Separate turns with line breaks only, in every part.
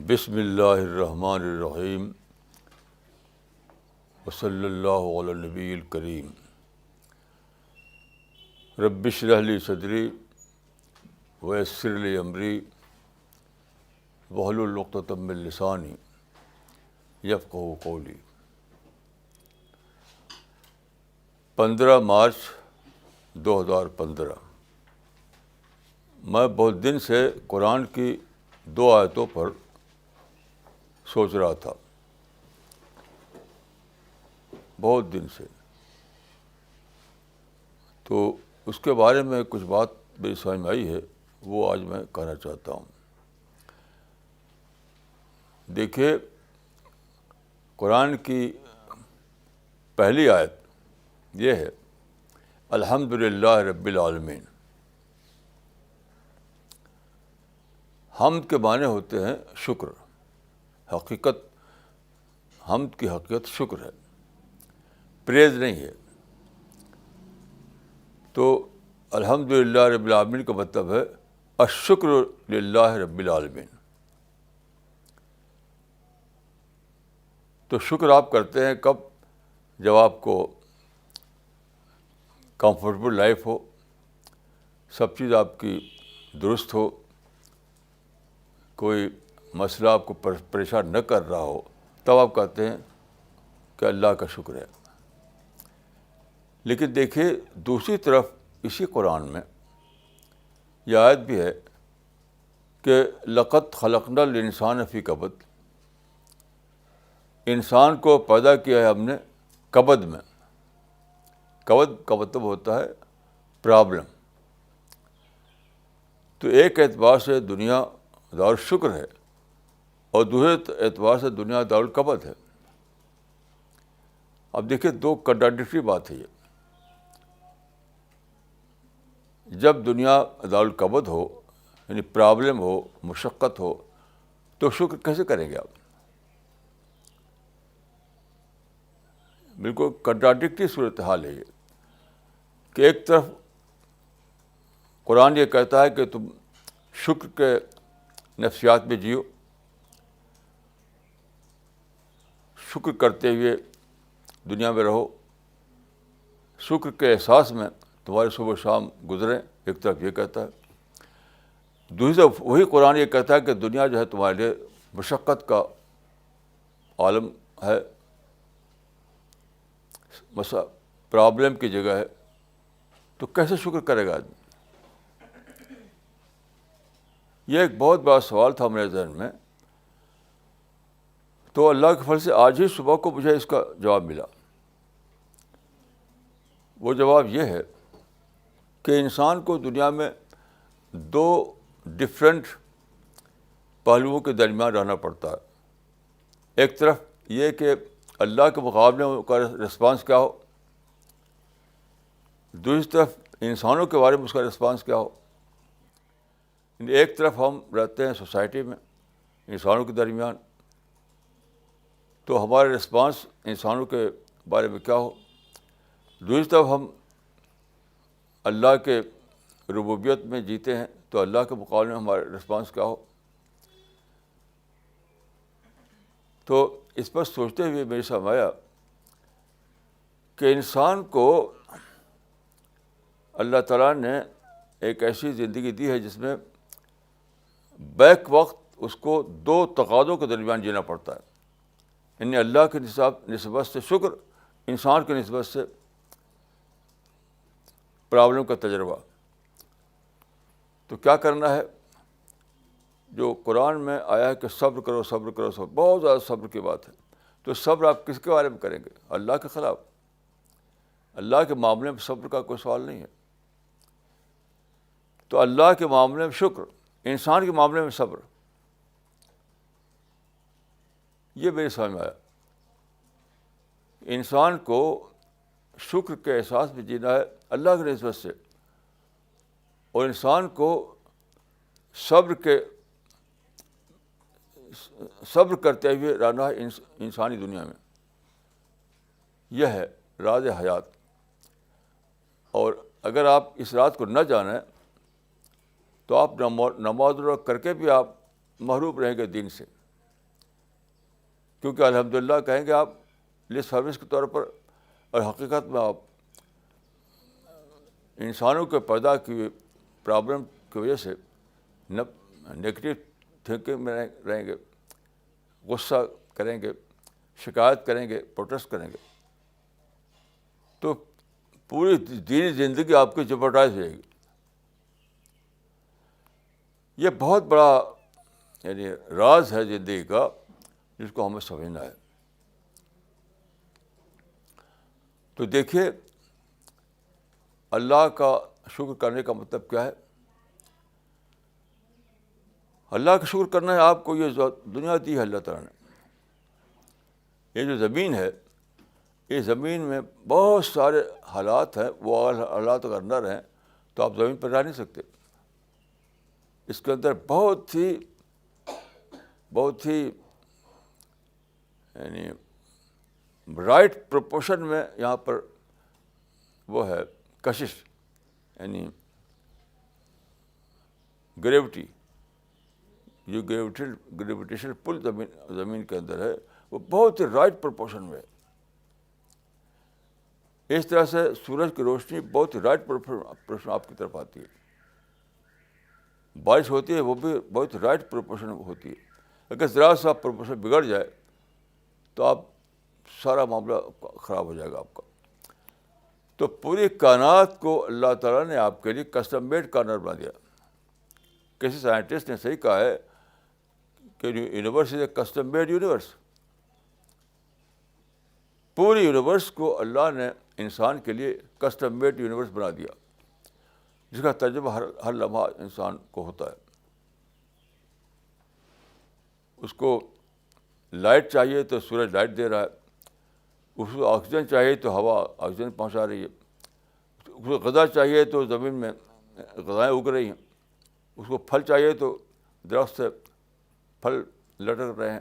بسم اللہ الرحمن الرحیم وصلی اللہ علی النبی الکریم رب اشرح لی صدری ویسر لی امری واحلل عقدۃ من لسانی یفقہوا قولی۔ 15 مارچ 2015۔ میں بہت دن سے قرآن کی 2 آیتوں پر سوچ رہا تھا، بہت دن سے، تو اس کے بارے میں کچھ بات میری سمجھ میں آئی ہے، وہ آج میں کہنا چاہتا ہوں۔ دیکھیے، قرآن کی پہلی آیت یہ ہے الحمدللہ رب العالمین۔ حمد کے معنی ہوتے ہیں شکر۔ حمد کی حقیقت شکر ہے، پریز نہیں ہے۔ تو الحمدللہ رب العالمین کا مطلب ہے الشکر للہ رب العالمین۔ تو شکر آپ کرتے ہیں کب؟ جب آپ کو کمفرٹیبل لائف ہو، سب چیز آپ کی درست ہو، کوئی مسئلہ آپ کو پریشان نہ کر رہا ہو، تب آپ کہتے ہیں کہ اللہ کا شکر ہے۔ لیکن دیکھیے، دوسری طرف اسی قرآن میں یہ آیت بھی ہے کہ لقد خلقنا الانسان فی کبد، انسان کو پیدا کیا ہے ہم نے کبد میں۔ کبد کا مطلب ہوتا ہے پرابلم۔ تو ایک اعتبار سے دنیا دار الشکر ہے اور دوسرے اعتبار سے دنیا دار الکبد ہے۔ اب دیکھیے، 2 کنٹراڈکٹری بات ہے یہ۔ جب دنیا دار الکبد ہو، یعنی پرابلم ہو، مشقت ہو، تو شکر کیسے کریں گے آپ؟ بالکل کنٹراڈکٹری صورتحال ہے یہ کہ ایک طرف قرآن یہ کہتا ہے کہ تم شکر کے نفسیات میں جیو، شکر کرتے ہوئے دنیا میں رہو، شکر کے احساس میں تمہارے صبح و شام گزریں، ایک طرف یہ کہتا ہے۔ دوسری طرف وہی قرآن یہ کہتا ہے کہ دنیا جو ہے تمہارے لیے مشقت کا عالم ہے، پرابلم کی جگہ ہے۔ تو کیسے شکر کرے گا آدمی؟ یہ ایک بہت بڑا سوال تھا میرے ذہن میں۔ تو اللہ کے فضل سے آج ہی صبح کو مجھے اس کا جواب ملا۔ وہ جواب یہ ہے کہ انسان کو دنیا میں 2 ڈفرینٹ پہلوؤں کے درمیان رہنا پڑتا ہے۔ ایک طرف یہ کہ اللہ کے مقابلے میں کا رسپانس کیا ہو، دوسری طرف انسانوں کے بارے میں اس کا رسپانس کیا ہو۔ ایک طرف ہم رہتے ہیں سوسائٹی میں، انسانوں کے درمیان، تو ہمارا رسپانس انسانوں کے بارے میں کیا ہو۔ دوسری طرف ہم اللہ کے ربوبیت میں جیتے ہیں، تو اللہ کے مقابلے میں ہمارا رسپانس کیا ہو۔ تو اس پر سوچتے ہوئے میرے سامنے آیا کہ انسان کو اللہ تعالیٰ نے ایک ایسی زندگی دی ہے جس میں بیک وقت اس کو 2 تقاضوں کے درمیان جینا پڑتا ہے، یعنی اللہ کی نسبت سے شکر، انسان کی نسبت سے پرابلم کا تجربہ۔ تو کیا کرنا ہے؟ جو قرآن میں آیا ہے کہ صبر کرو، صبر کرو، صبر، بہت زیادہ صبر کی بات ہے۔ تو صبر آپ کس کے بارے میں کریں گے؟ اللہ کے خلاف۔ اللہ کے معاملے میں صبر کا کوئی سوال نہیں ہے۔ تو اللہ کے معاملے میں شکر، انسان کے معاملے میں صبر، یہ میرے سمجھ میں آیا۔ انسان کو شکر کے احساس میں جینا ہے اللہ کی نسبت سے، اور انسان کو صبر کرتے ہوئے رہنا ہے انسانی دنیا میں۔ یہ ہے راز حیات۔ اور اگر آپ اس رات کو نہ جانیں تو آپ نماز روزہ کر کے بھی آپ محروم رہیں گے دین سے۔ کیونکہ الحمدللہ کہیں گے آپ لپ سروس کے طور پر، اور حقیقت میں آپ انسانوں کے پیدا کی پرابلم کی وجہ سے نگیٹو تھنکنگ میں رہیں گے، غصہ کریں گے، شکایت کریں گے، پروٹیسٹ کریں گے، تو پوری دینی زندگی آپ کی جپرڈائز ہو جائے گی. یہ بہت بڑا یعنی راز ہے زندگی کا، جس کو ہمیں سمجھنا ہے. تو دیکھیے اللہ کا شکر کرنے کا مطلب کیا ہے. اللہ کا شکر کرنا ہے آپ کو یہ دنیا دی ہے اللہ تعالیٰ نے. یہ جو زمین ہے، یہ زمین میں بہت سارے حالات ہیں، وہ حالات اگر نہ رہیں تو آپ زمین پر رہ نہیں سکتے. اس کے اندر بہت ہی یعنی رائٹ پروپورشن میں یہاں پر وہ ہے کشش، یعنی گریوٹی، جو گریویٹیشن پل زمین کے اندر ہے، وہ بہت ہی رائٹ پروپورشن میں ہے. اس طرح سے سورج کی روشنی بہت ہی رائٹ پروپورشن آپ کی طرف آتی ہے. بارش ہوتی ہے وہ بھی بہت رائٹ پروپورشن ہوتی ہے. اگر ذرا سا پروپورشن بگڑ جائے تو آپ سارا معاملہ خراب ہو جائے گا آپ کا. تو پوری کائنات کو اللہ تعالیٰ نے آپ کے لیے کسٹم میڈ کارنر بنا دیا. کسی سائنٹسٹ نے صحیح کہا ہے کہ universe is a custom made universe. پوری یونیورس کو اللہ نے انسان کے لیے کسٹم میڈ یونیورس بنا دیا، جس کا تجربہ ہر لمحہ انسان کو ہوتا ہے. اس کو لائٹ چاہیے تو سورج لائٹ دے رہا ہے، اس کو آکسیجن چاہیے تو ہوا آکسیجن پہنچا رہی ہے، اس کو غذا چاہیے تو زمین میں غذائیں اگ رہی ہیں، اس کو پھل چاہیے تو درخت سے پھل لٹک رہے ہیں.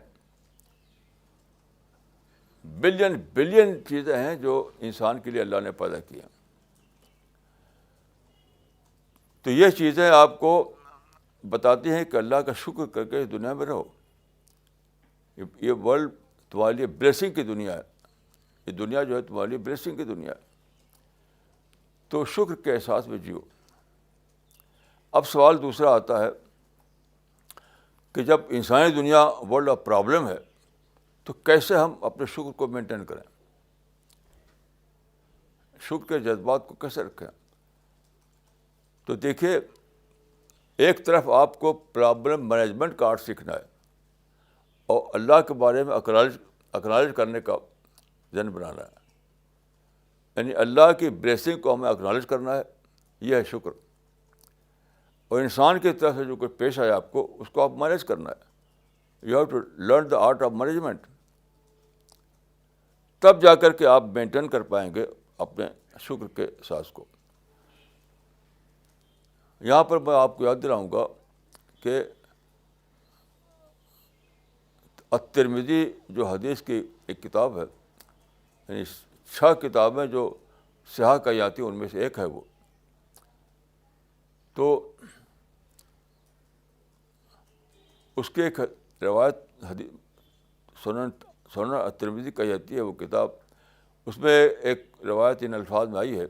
بلین چیزیں ہیں جو انسان کے لیے اللہ نے پیدا کی ہیں. تو یہ چیزیں آپ کو بتاتی ہیں کہ اللہ کا شکر کر کے اس دنیا میں رہو. یہ ورلڈ تمہارے لیے بلیسنگ کی دنیا ہے. یہ دنیا جو ہے تمہارے لیے بلیسنگ کی دنیا ہے. تو شکر کے احساس میں جیو. اب سوال دوسرا آتا ہے کہ جب انسانی دنیا ورلڈ آف پرابلم ہے تو کیسے ہم اپنے شکر کو مینٹین کریں، شکر کے جذبات کو کیسے رکھیں. تو دیکھیے، ایک طرف آپ کو پرابلم مینجمنٹ کا آرٹ سیکھنا ہے اور اللہ کے بارے میں اکنالج کرنے کا ذہن بنانا ہے. یعنی اللہ کی بلیسنگ کو ہمیں اکنالج کرنا ہے، یہ ہے شکر. اور انسان کی طرف سے جو کوئی پیش آئے آپ کو، اس کو آپ مینیج کرنا ہے. You have to learn the art of management. تب جا کر کے آپ مینٹین کر پائیں گے اپنے شکر کے احساس کو. یہاں پر میں آپ کو یاد دلاؤں گا کہ الترمذی جو حدیث کی ایک کتاب ہے، یعنی 6 کتابیں جو صحاح کہی جاتی ہیں ان میں سے ایک ہے وہ. تو اس کی ایک روایت سنن الترمذی کہی جاتی ہے وہ کتاب. اس میں ایک روایت ان الفاظ میں آئی ہے: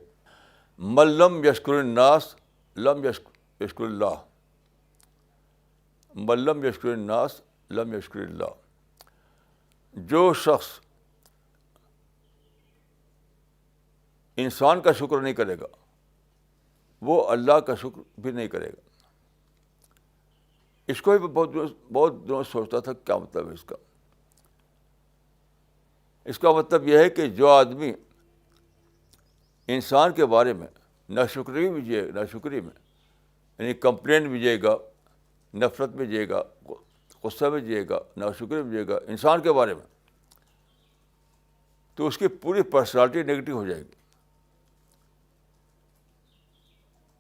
من لم یشکر الناس لم یشکر اللہ، من لم یشکر الناس لم یشکر اللہ. جو شخص انسان کا شکر نہیں کرے گا وہ اللہ کا شکر بھی نہیں کرے گا. اس کو بھی بہت دنوں سوچتا تھا کیا مطلب ہے اس کا. اس کا مطلب یہ ہے کہ جو آدمی انسان کے بارے میں ناشکری میں یعنی کمپلین بھی جیے گا، نفرت میں جیے گا، غصہ میں جیے گا، ناشکری میں جیے گا انسان کے بارے میں، تو اس کی پوری پرسنالٹی نگیٹو ہو جائے گی.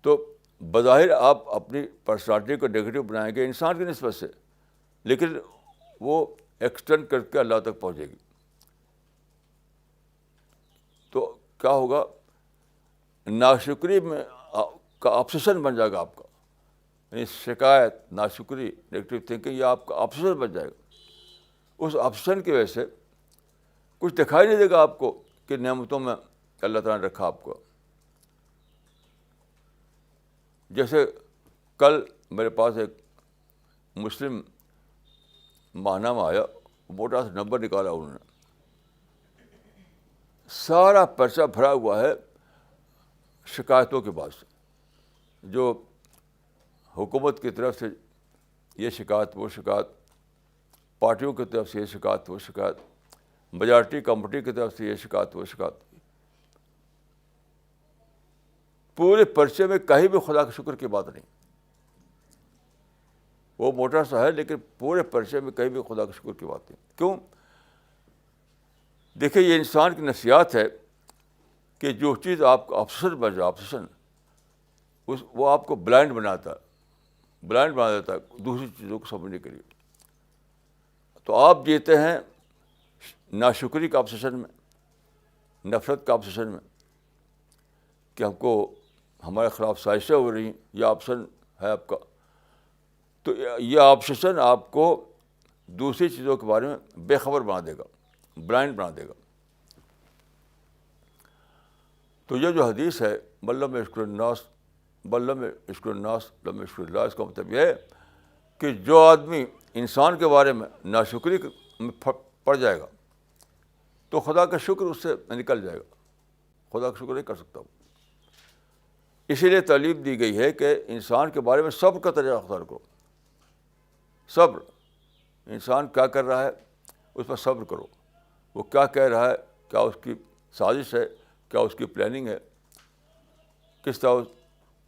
تو بظاہر آپ اپنی پرسنالٹی کو نگیٹو بنائیں گے انسان کی نسبت سے، لیکن وہ ایکسٹینڈ کر کے اللہ تک پہنچے گی. تو کیا ہوگا، ناشکری میں کا آبسیشن بن جائے گا آپ کا. یعنی شکایت، ناشکری، نیگیٹو تھنکنگ، یہ آپ کا آبسیشن بن جائے گا. اس آپشن کی وجہ سے کچھ دکھائی نہیں دے گا آپ کو کہ نعمتوں میں اللہ تعالیٰ نے رکھا آپ کو. جیسے کل میرے پاس ایک مسلم ماہنامہ آیا, موٹا سا نمبر نکالا انہوں نے, سارا پرچہ بھرا ہوا ہے شکایتوں کے بعد سے, جو حکومت کی طرف سے یہ شکایت وہ شکایت, پارٹیوں کی طرف سے یہ شکایت وہ شکایت, میجارٹی کمیٹی کی طرف سے یہ شکایت وہ شکایت. پورے پرچے میں کہیں بھی خدا کے شکر کی بات نہیں. وہ موٹا سا ہے لیکن پورے پرچے میں کہیں بھی خدا کے شکر کی بات نہیں. کیوں؟ دیکھیں, یہ انسان کی نفسیات ہے کہ جو چیز آپ کا آبسیشن بن جائے, آبسیشن, وہ آپ کو بلائنڈ بناتا ہے, بلائنڈ بنا دیتا ہے دوسری چیزوں کو سمجھنے کے لیے. تو آپ جیتے ہیں ناشکری کا آبسیشن میں, نفرت کا آبسیشن میں, کہ ہم کو ہمارے خلاف سازشیں ہو رہی ہیں, یہ آپشن ہے آپ کا. تو یہ آبسیشن آپ کو دوسری چیزوں کے بارے میں بے خبر بنا دے گا, بلائنڈ بنا دے گا. تو یہ جو حدیث ہے من لم یشکر الناس لم یشکر اللہ, اس کا مطلب یہ ہے کہ جو آدمی انسان کے بارے میں ناشکری میں پڑ جائے گا تو خدا کا شکر اس سے نکل جائے گا, خدا کا شکر نہیں کر سکتا. اسی لیے تعلیم دی گئی ہے کہ انسان کے بارے میں صبر کا طریقہ اختیار کرو. صبر, انسان کیا کر رہا ہے اس پر صبر کرو. وہ کیا کہہ رہا ہے, کیا اس کی سازش ہے, کیا اس کی پلاننگ ہے, کس طرح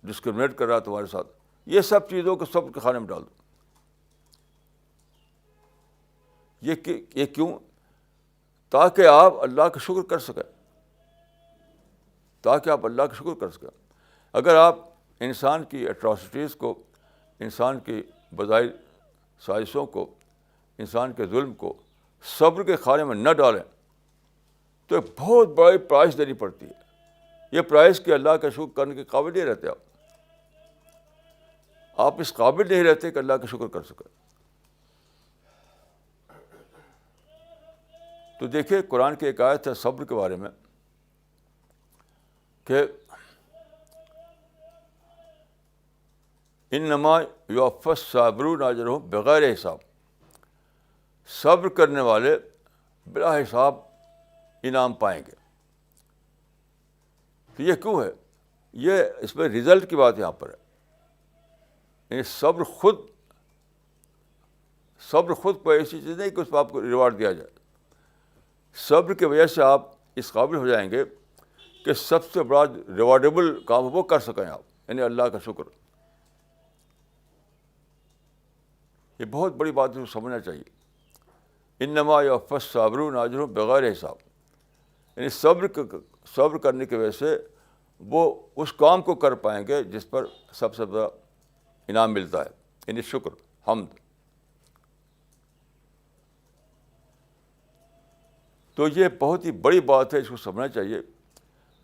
ڈسکرمنیٹ کر رہا ہے تمہارے ساتھ, یہ سب چیزوں کو صبر کے کھانے میں ڈال دو. یہ کیوں؟ تاکہ آپ اللہ کا شکر کر سکیں, تاکہ آپ اللہ کا شکر کر سکیں. اگر آپ انسان کی اٹراسٹیز کو, انسان کی بظاہر سازشوں کو, انسان کے ظلم کو صبر کے کھانے میں نہ ڈالیں تو ایک بہت بڑی پرائز دینی پڑتی ہے. یہ پرائز کہ اللہ کا شکر کرنے کے قابل نہیں رہتے آپ اس قابل نہیں رہتے کہ اللہ کا شکر کر سکیں. تو دیکھیے قرآن کی ایک آیت ہے صبر کے بارے میں کہ انما یوفی الصابرون اجرهم بغیر حساب, صبر کرنے والے بلا حساب انعام پائیں گے. تو یہ کیوں ہے؟ یہ اس میں رزلٹ کی بات یہاں پر ہے. یعنی صبر خود کوئی ایسی چیز نہیں کہ اس پہ آپ کو ریوارڈ دیا جائے. صبر کی وجہ سے آپ اس قابل ہو جائیں گے کہ سب سے بڑا ریوارڈیبل کام وہ کر سکیں آپ, یعنی اللہ کا شکر. یہ بہت بڑی بات ہے, سمجھنا چاہیے. انما یوفی الصابرون اجرهم بغیر حساب, یعنی صبر کرنے کی وجہ سے وہ اس کام کو کر پائیں گے جس پر سب سے بڑا انعام ملتا ہے, یعنی شکر, حمد. تو یہ بہت ہی بڑی بات ہے, اس کو سمجھنا چاہیے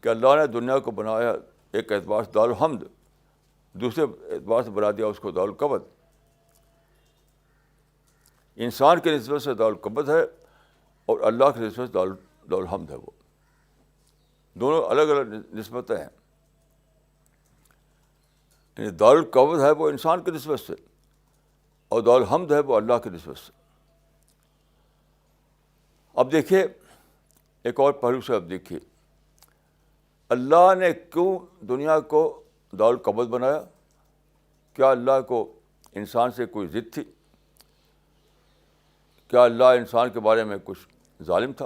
کہ اللہ نے دنیا کو بنایا ایک اعتبار سے دارالحمد, دوسرے اعتبار سے بنا دیا اس کو دارالکبد. انسان کے نسبت سے دارالکبد ہے اور اللہ کے نسبت سے دارالحمد ہے. وہ دونوں الگ الگ نسبتیں ہیں. یعنی دارالکبد ہے وہ انسان کی نسبت سے اور دارالحمد ہے وہ اللہ کی نسبت سے. اب دیکھیے ایک اور پہلو سے, اب دیکھیے اللہ نے کیوں دنیا کو دارالکبد بنایا. کیا اللہ کو انسان سے کوئی ضد تھی؟ کیا اللہ انسان کے بارے میں کچھ ظالم تھا؟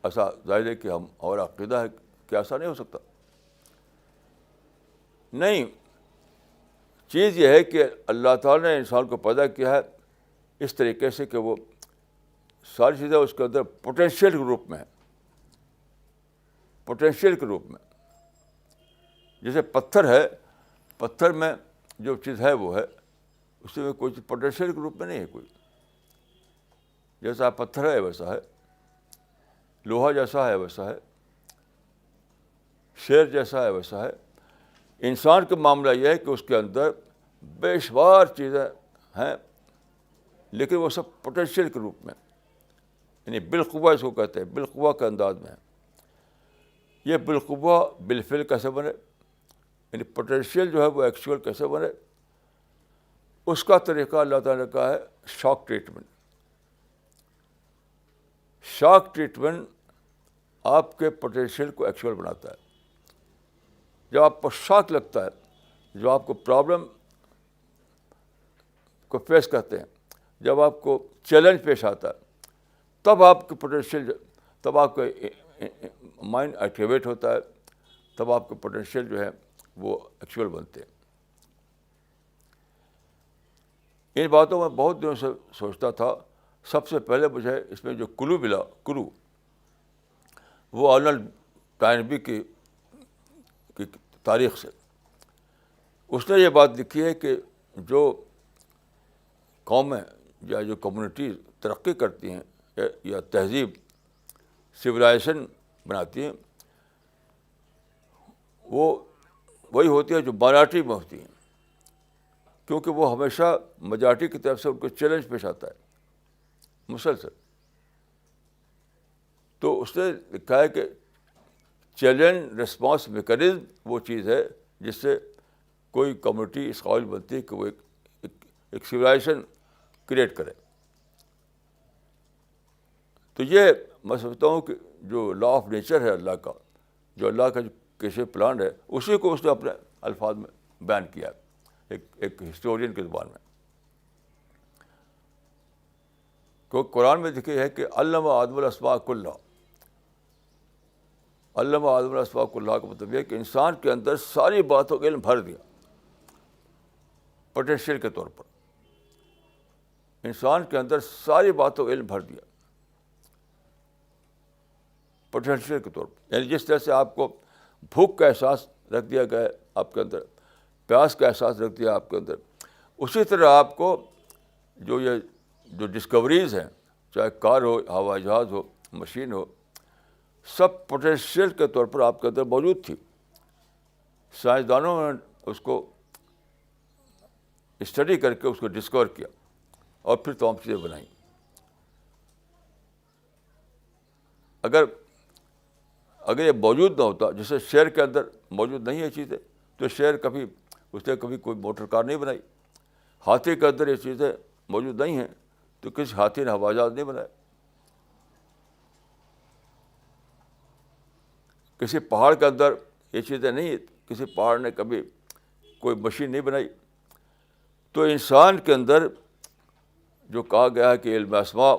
ایسا ظاہر ہے کہ ہمارا عقیدہ ہے کہ ایسا نہیں ہو سکتا. نہیں, چیز یہ ہے کہ اللہ تعالیٰ نے انسان کو پیدا کیا ہے اس طریقے سے کہ وہ ساری چیزیں اس کے اندر پوٹینشیل کے روپ میں ہیں. پوٹینشیل کے روپ میں, جیسے پتھر ہے, پتھر میں جو چیز ہے وہ ہے, اس میں کوئی چیز پوٹینشیل کے روپ میں نہیں ہے. کوئی جیسا پتھر ہے ویسا ہے, لوہا جیسا ہے ویسا ہے, شیر جیسا ہے ویسا ہے. انسان کا معاملہ یہ ہے کہ اس کے اندر بے شمار چیزیں ہیں لیکن وہ سب پوٹینشیل کے روپ میں. یعنی بالقوہ اس کو کہتے ہیں، بالقوہ کے انداز میں ہے. یہ بالقوہ بالفعل کیسے بنے، یعنی پوٹینشیل جو ہے وہ ایکچوئل کیسے بنے، اس کا طریقہ اللہ تعالیٰ نے کہا ہے شاک ٹریٹمنٹ. شاک ٹریٹمنٹ آپ کے پوٹینشیل کو ایکچوئل بناتا ہے. جب آپ کو شاک لگتا ہے، جو آپ کو پرابلم کو فیس کرتے ہیں، جب آپ کو چیلنج پیش آتا ہے، تب آپ کے پوٹینشیل، تب آپ کا مائنڈ ایکٹیویٹ ہوتا ہے، تب آپ کے پوٹینشیل جو ہے وہ ایکچوئل بنتے ہیں. ان باتوں میں بہت دنوں سے سوچتا تھا. سب سے پہلے مجھے اس میں جو کلو ملا، کلو، وہ آرنلڈ ٹائنبی کی تاریخ سے. اس نے یہ بات لکھی ہے کہ جو قومیں یا جو کمیونٹیز ترقی کرتی ہیں یا تہذیب سویلائزیشن بناتی ہیں، وہ وہی ہوتی ہے جو مائنارٹی میں ہوتی ہیں، کیونکہ وہ ہمیشہ میجارٹی کی طرف سے ان کو چیلنج پیش آتا ہے مسلسل. تو اس نے لکھا ہے کہ چیلنج ریسپانس میکانزم وہ چیز ہے جس سے کوئی کمیونٹی اس قابل بنتی ہے کہ وہ ایک سویلائزیشن کریٹ کرے. تو یہ میں سمجھتا ہوں کہ جو لا آف نیچر ہے اللہ کا، جو اللہ کا جو کیسے پلان ہے، اسی کو اس نے اپنے الفاظ میں بیان کیا ہے ایک ہسٹورین کی زبان میں. کیونکہ قرآن میں لکھا ہے کہ علم آدم الاسماء کلھا. علم آدم الاسماء کلھا کا مطلب یہ کہ انسان کے اندر ساری باتوں کا علم بھر دیا پوٹینشیل کے طور پر. انسان کے اندر ساری باتوں کا علم بھر دیا پوٹینشیل کے طور پر. یعنی جس طرح سے آپ کو بھوک کا احساس رکھ دیا گیا ہے آپ کے اندر، پیاس کا احساس رکھ دیا آپ کے اندر، اسی طرح آپ کو جو ڈسکوریز ہیں، چاہے کار ہو، ہوائی جہاز ہو، مشین ہو، سب پوٹینشیل کے طور پر آپ کے اندر موجود تھی. سائنسدانوں نے اس کو اسٹڈی کر کے اس کو ڈسکور کیا اور پھر تمام چیزیں بنائیں. اگر یہ موجود نہ ہوتا، جیسے شیر کے اندر موجود نہیں ہے چیزیں، تو شیر کبھی اس نے کبھی کوئی موٹر کار نہیں بنائی. ہاتھی کے اندر یہ چیزیں موجود نہیں ہیں تو کسی ہاتھی نے ہوائی جہاز نہیں بنایا. کسی پہاڑ کے اندر یہ چیزیں نہیں ہیں، کسی پہاڑ نے کبھی کوئی مشین نہیں بنائی. تو انسان کے اندر جو کہا گیا ہے کہ علم اسماء،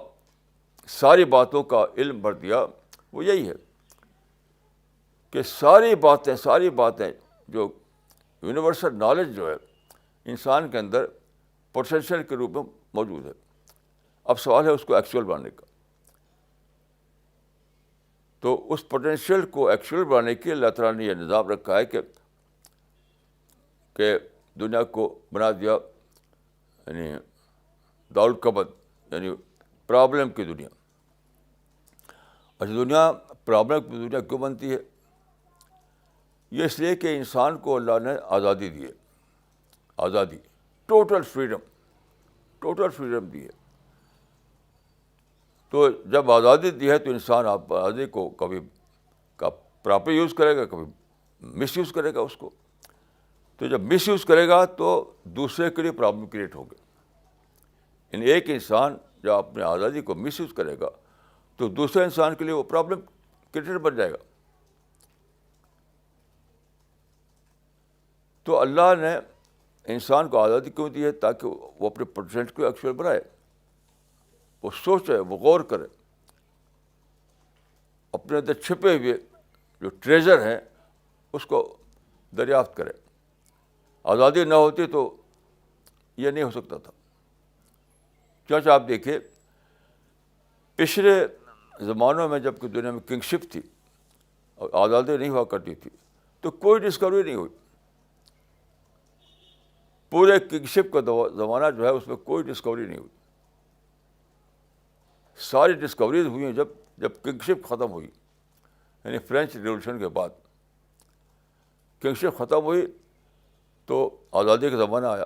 ساری باتوں کا علم بھر دیا، وہ یہی ہے کہ ساری باتیں جو یونیورسل نالج جو ہے انسان کے اندر پوٹینشیل کے روپ میں موجود ہے. اب سوال ہے اس کو ایکچوئل بنانے کا. تو اس پوٹینشیل کو ایکچوئل بنانے کے اللہ تعالیٰ نے یہ نظام رکھا ہے کہ دنیا کو بنا دیا یعنی دارالکبد، یعنی پرابلم کی دنیا. اچھا، پرابلم کی دنیا کیوں بنتی ہے؟ یہ اس لیے کہ انسان کو اللہ نے آزادی دی ہے، آزادی، ٹوٹل فریڈم دی ہے. تو جب آزادی دی ہے تو انسان آپ آزادی کو کبھی پراپر یوز کرے گا، کبھی مس یوز کرے گا اس کو. تو جب مس یوز کرے گا تو دوسرے کے لیے پرابلم کریٹ ہوگی. یعنی ایک انسان جب اپنی آزادی کو مس یوز کرے گا تو دوسرے انسان کے لیے وہ پرابلم کریٹر بن جائے گا. تو اللہ نے انسان کو آزادی کیوں دی ہے؟ تاکہ وہ اپنے پوٹینشیل کو ایکچوئل بنائے، وہ سوچے، وہ غور کرے، اپنے اندر چھپے ہوئے جو ٹریجر ہیں اس کو دریافت کرے. آزادی نہ ہوتی تو یہ نہیں ہو سکتا تھا. چنانچہ آپ دیکھیے پچھلے زمانوں میں جب کہ دنیا میں کنگشپ تھی اور آزادی نہیں ہوا کرتی تھی تو کوئی ڈسکوری نہیں ہوئی. پورے کنگشپ کا زمانہ جو ہے اس میں کوئی ڈسکوری نہیں ہوئی. ساری ڈسکوریز ہوئی ہیں جب کنگشپ ختم ہوئی، یعنی فرینچ ریولوشن کے بعد کنگشپ ختم ہوئی تو آزادی کا زمانہ آیا.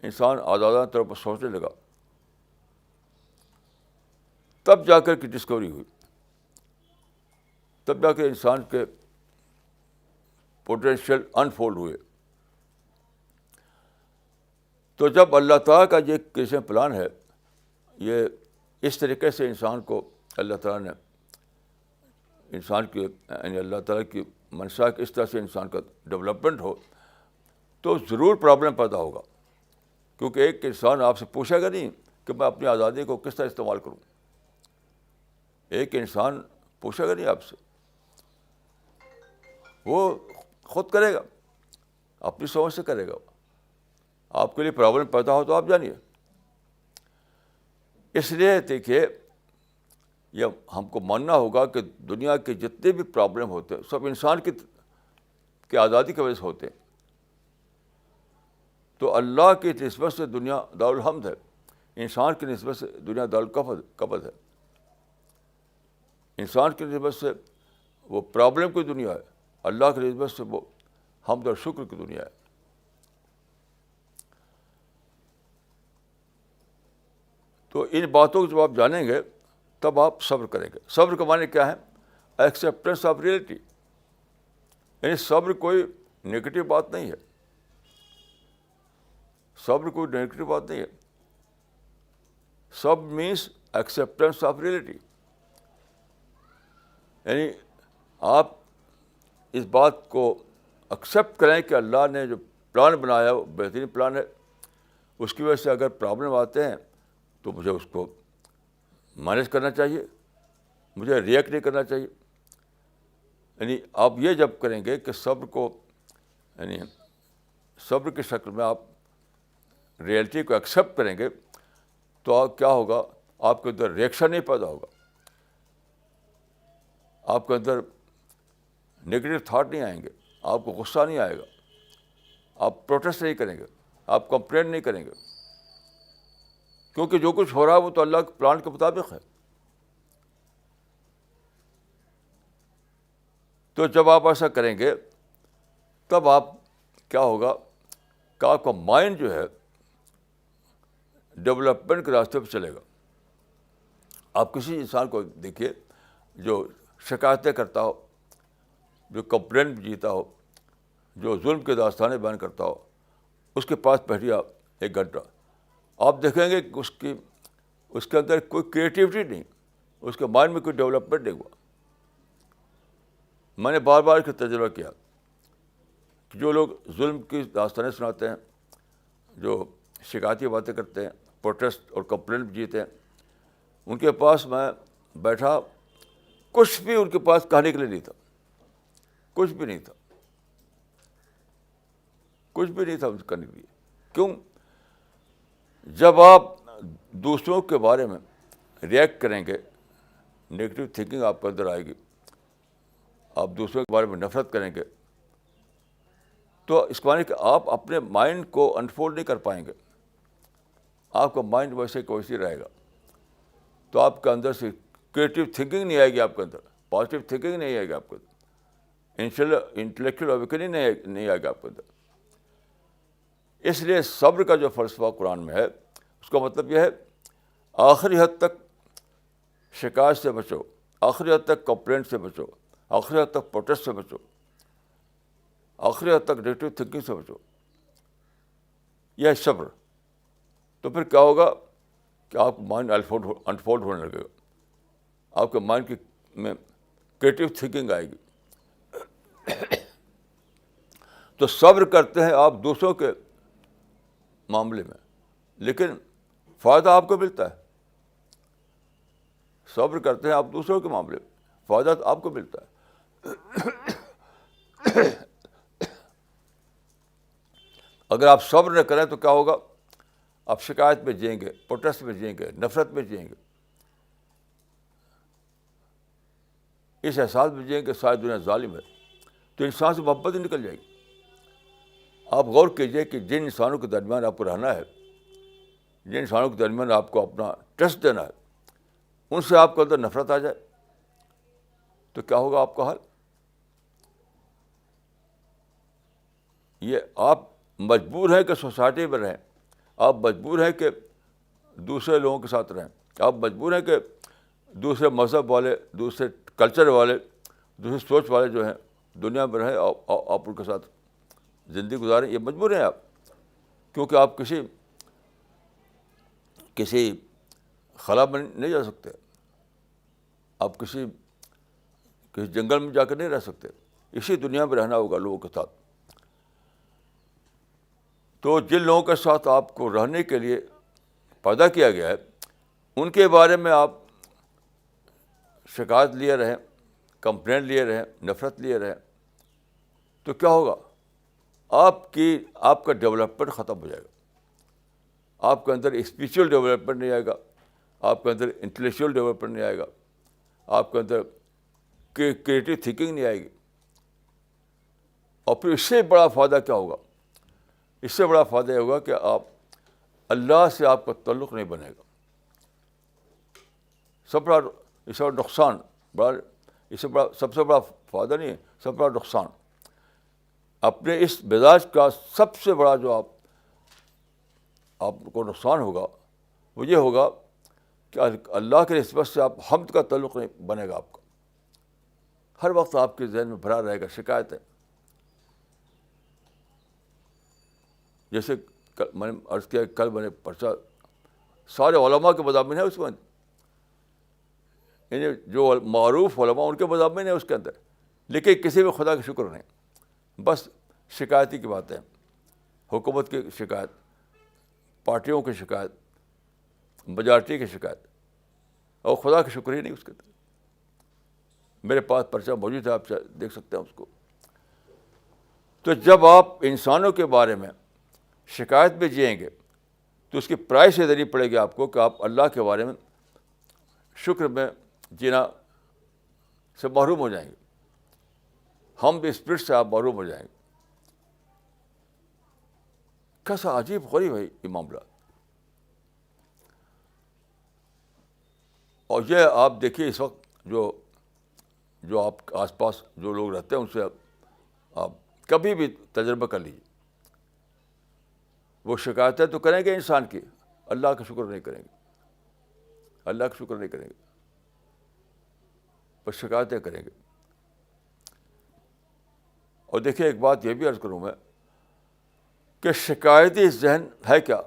انسان آزادانہ طور پر سوچنے لگا. تب جا کر کی ڈسکوری ہوئی، تب جا کے انسان کے پوٹینشیل انفولڈ ہوئے. تو جب اللہ تعالیٰ کا یہ کیسے پلان ہے، یہ اس طریقے سے انسان کو اللہ تعالیٰ نے انسان کی یعنی اللہ تعالیٰ کی منشا کہ اس طرح سے انسان کا ڈیولپمنٹ ہو، تو ضرور پرابلم پیدا ہوگا. کیونکہ ایک انسان آپ سے پوچھے گا نہیں کہ میں اپنی آزادی کو کس طرح استعمال کروں. ایک انسان پوچھے گا نہیں آپ سے، وہ خود کرے گا، اپنی سمجھ سے کرے گا. آپ کے لیے پرابلم پیدا ہو تو آپ جانیے. اس لیے دیکھیے، یہ ہم کو ماننا ہوگا کہ دنیا کے جتنے بھی پرابلم ہوتے ہیں سب انسان کی آزادی کی وجہ سے ہوتے ہیں. تو اللہ کی نسبت سے دنیا دارالحمد ہے، انسان کی نسبت سے دنیا دارالقبض ہے. انسان کی نسبت سے وہ پرابلم کی دنیا ہے، اللہ کی نسبت سے وہ حمد اور شکر کی دنیا ہے. تو ان باتوں کو جب آپ جانیں گے تب آپ صبر کریں گے. صبر کا معنی کیا ہے؟ Acceptance of reality. یعنی صبر کوئی نگیٹو بات نہیں ہے، صبر کوئی نگیٹو بات نہیں ہے. صبر مینس ایکسیپٹنس آف ریئلٹی. یعنی آپ اس بات کو ایکسیپٹ کریں کہ اللہ نے جو پلان بنایا وہ بہترین پلان ہے. اس کی وجہ سے اگر پرابلم آتے ہیں تو مجھے اس کو مینیج کرنا چاہیے، مجھے ریئیکٹ نہیں کرنا چاہیے. یعنی آپ یہ جب کریں گے کہ صبر کو یعنی صبر کی شکل میں آپ ریئلٹی کو ایکسیپٹ کریں گے تو کیا ہوگا؟ آپ کے اندر ریئیکشن نہیں پیدا ہوگا، آپ کے اندر نگیٹو تھاٹ نہیں آئیں گے، آپ کو غصہ نہیں آئے گا، آپ پروٹیسٹ نہیں کریں گے، آپ کمپلین نہیں کریں گے. کیونکہ جو کچھ ہو رہا ہے وہ تو اللہ کے پلان کے مطابق ہے. تو جب آپ ایسا کریں گے تب آپ کیا ہوگا کہ آپ کا مائنڈ جو ہے ڈیولپمنٹ کے راستے پہ چلے گا. آپ کسی انسان کو دیکھیے جو شکایتیں کرتا ہو، جو کمپلین جیتا ہو، جو ظلم کے داستانیں بیان کرتا ہو، اس کے پاس بیٹھیے آپ 1 گھنٹہ، آپ دیکھیں گے کہ اس کے اندر کوئی کریٹیوٹی نہیں، اس کے مائنڈ میں کوئی ڈیولپمنٹ نہیں ہوا. میں نے بار بار اس کا تجربہ کیا کہ جو لوگ ظلم کی داستانیں سناتے ہیں، جو شکایتی باتیں کرتے ہیں، پروٹیسٹ اور کمپلین جیتے ہیں، ان کے پاس میں بیٹھا، کچھ بھی ان کے پاس کہنے کے لیے نہیں تھا، کچھ بھی نہیں تھا، کچھ بھی نہیں تھا ان سے کرنے کے لیے. کیوں؟ جب آپ دوسروں کے بارے میں ریئیکٹ کریں گے، نگیٹو تھنکنگ آپ کے اندر آئے گی، آپ دوسروں کے بارے میں نفرت کریں گے، تو اس کو معنی کہ آپ اپنے مائنڈ کو انفولڈ نہیں کر پائیں گے. آپ کا مائنڈ ویسے کہ ویسے رہے گا. تو آپ کے اندر سے کریٹیو تھنکنگ نہیں آئے گی، آپ کے اندر پازیٹیو تھنکنگ نہیں آئے گی، آپ کے اندر انٹلیکچوئل اویکننگ نہیں آئے گا آپ کے اندر. اس لیے صبر کا جو فلسفہ قرآن میں ہے اس کا مطلب یہ ہے آخری حد تک شکایت سے بچو، آخری حد تک کمپلینٹ سے بچو، آخری حد تک پروٹیسٹ سے بچو، آخری حد تک نیگیٹو تھنکنگ سے بچو. یہ ہے صبر. تو پھر کیا ہوگا کہ آپ کا مائنڈ انفولڈ ہونے لگے گا، آپ کے مائنڈ میں کریٹیو تھنکنگ آئے گی. تو صبر کرتے ہیں آپ دوسروں کے معاملے میں، لیکن فائدہ آپ کو ملتا ہے. صبر کرتے ہیں آپ دوسروں کے معاملے میں، فائدہ آپ کو ملتا ہے. اگر آپ صبر نہ کریں تو کیا ہوگا؟ آپ شکایت میں جئیں گے، پروٹیسٹ میں جئیں گے، نفرت میں جئیں گے، اس احساس میں جئیں گے ساری دنیا ظالم ہے. تو انسان سے محبت ہی نکل جائے گی. آپ غور کیجئے کہ جن انسانوں کے درمیان آپ کو رہنا ہے، جن انسانوں کے درمیان آپ کو اپنا ٹرسٹ دینا ہے، ان سے آپ کے اندر نفرت آ جائے تو کیا ہوگا آپ کا حال؟ یہ آپ مجبور ہیں کہ سوسائٹی میں رہیں، آپ مجبور ہیں کہ دوسرے لوگوں کے ساتھ رہیں، آپ مجبور ہیں کہ دوسرے مذہب والے, دوسرے کلچر والے, دوسری سوچ والے جو ہیں دنیا میں رہیں, آپ ان کے ساتھ زندگی گزاریں, یہ مجبور ہیں آپ, کیونکہ آپ کسی خلا میں نہیں جا سکتے, آپ کسی جنگل میں جا کر نہیں رہ سکتے, اسی دنیا میں رہنا ہوگا لوگوں کے ساتھ. تو جن لوگوں کے ساتھ آپ کو رہنے کے لیے پیدا کیا گیا ہے, ان کے بارے میں آپ شکایت لیے رہیں, کمپلین لیے رہیں, نفرت لیے رہیں, تو کیا ہوگا؟ آپ کا ڈیولپمنٹ ختم ہو جائے گا. آپ کے اندر اسپریچول ڈیولپمنٹ نہیں آئے گا, آپ کے اندر انٹلیکچوئل ڈیولپمنٹ نہیں آئے گا, آپ کے اندر کریٹو تھنکنگ نہیں آئے گی. اور پھر اس سے بڑا فائدہ کیا ہوگا؟ اس سے بڑا فائدہ یہ ہوگا کہ اللہ سے آپ کا تعلق نہیں بنے گا. اس سے بڑا نقصان, سب سے بڑا فائدہ نہیں ہے, سب سے بڑا نقصان اپنے اس مزاج کا سب سے بڑا جو آپ کو نقصان ہوگا وہ یہ ہوگا کہ اللہ کے نسبت سے آپ حمد کا تعلق نہیں بنے گا آپ کا. ہر وقت آپ کے ذہن میں بھرا رہے گا شکایت ہے. جیسے میں نے عرض کیا, کل میں نے پرچہ سارے علماء کے مضامین ہیں اس میں, یعنی جو معروف علماء ان کے مضامین ہیں اس کے اندر, لیکن کسی میں خدا کا شکر نہیں, بس شکایتی کی باتیں, حکومت کی شکایت, پارٹیوں کی شکایت, میجارٹی کی شکایت, اور خدا کا شکر ہی نہیں اس کے اندر. میرے پاس پرچہ موجود ہے, آپ دیکھ سکتے ہیں اس کو. تو جب آپ انسانوں کے بارے میں شکایت میں جئیں گے تو اس کی پرائس یہ دینی پڑے گی آپ کو کہ آپ اللہ کے بارے میں شکر میں جینا سے محروم ہو جائیں گے, ہم بھی اسپرٹ سے آپ محروم ہو جائیں گے. کیسا عجیب غریب ہے یہ معاملہ. اور یہ آپ دیکھیے اس وقت جو آپ کے آس پاس جو لوگ رہتے ہیں ان سے آپ کبھی بھی تجربہ کر لیجیے, وہ شکایتیں تو کریں گے انسان کی, اللہ کا شکر نہیں کریں گے, اللہ کا شکر نہیں کریں گے, بس شکایتیں کریں گے. اور دیکھیے ایک بات یہ بھی عرض کروں میں کہ شکایتی ذہن ہے کیا؟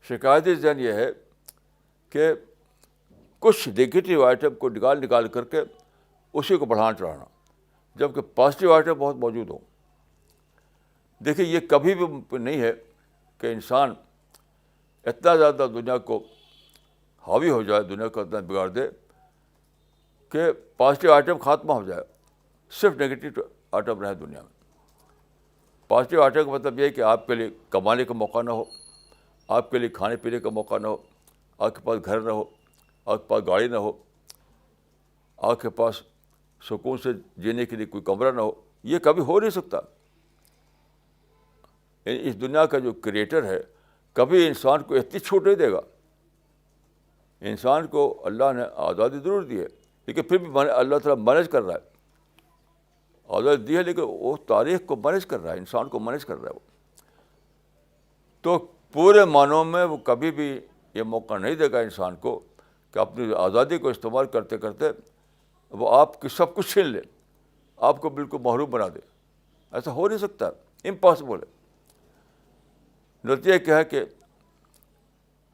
شکایتی ذہن یہ ہے کہ کچھ نگیٹو آئٹم کو نکال کر کے اسی کو بڑھانا چڑھانا, جبکہ پازیٹیو آئٹم بہت موجود ہوں. دیکھیے یہ کبھی بھی ممکن نہیں ہے کہ انسان اتنا زیادہ دنیا کو حاوی ہو جائے, دنیا کو اتنا بگاڑ دے کہ پازیٹیو آئٹم خاتمہ ہو جائے, صرف نگیٹو آئٹم رہے دنیا میں. پازیٹیو آئٹم کا مطلب یہ ہے کہ آپ کے لیے کمانے کا موقع نہ ہو, آپ کے لیے کھانے پینے کا موقع نہ ہو, آپ کے پاس گھر نہ ہو, آپ کے پاس گاڑی نہ ہو, آپ کے پاس سکون سے جینے کے لیے کوئی کمرہ نہ ہو. یہ کبھی ہو نہیں سکتا. اس دنیا کا جو کریٹر ہے کبھی انسان کو اتنی چھوٹ نہیں دے گا. انسان کو اللہ نے آزادی ضرور دی ہے, لیکن پھر بھی اللہ تعالیٰ مینیج کر رہا ہے. آزادی دی ہے لیکن وہ تاریخ کو مینیج کر رہا ہے, انسان کو مینیج کر رہا ہے وہ. تو پورے معنوں میں وہ کبھی بھی یہ موقع نہیں دے گا انسان کو کہ اپنی آزادی کو استعمال کرتے کرتے وہ آپ کی سب کچھ چھین لے, آپ کو بالکل محروم بنا دے. ایسا ہو نہیں سکتا, امپاسبل ہے. نتیجہ کیا ہے کہ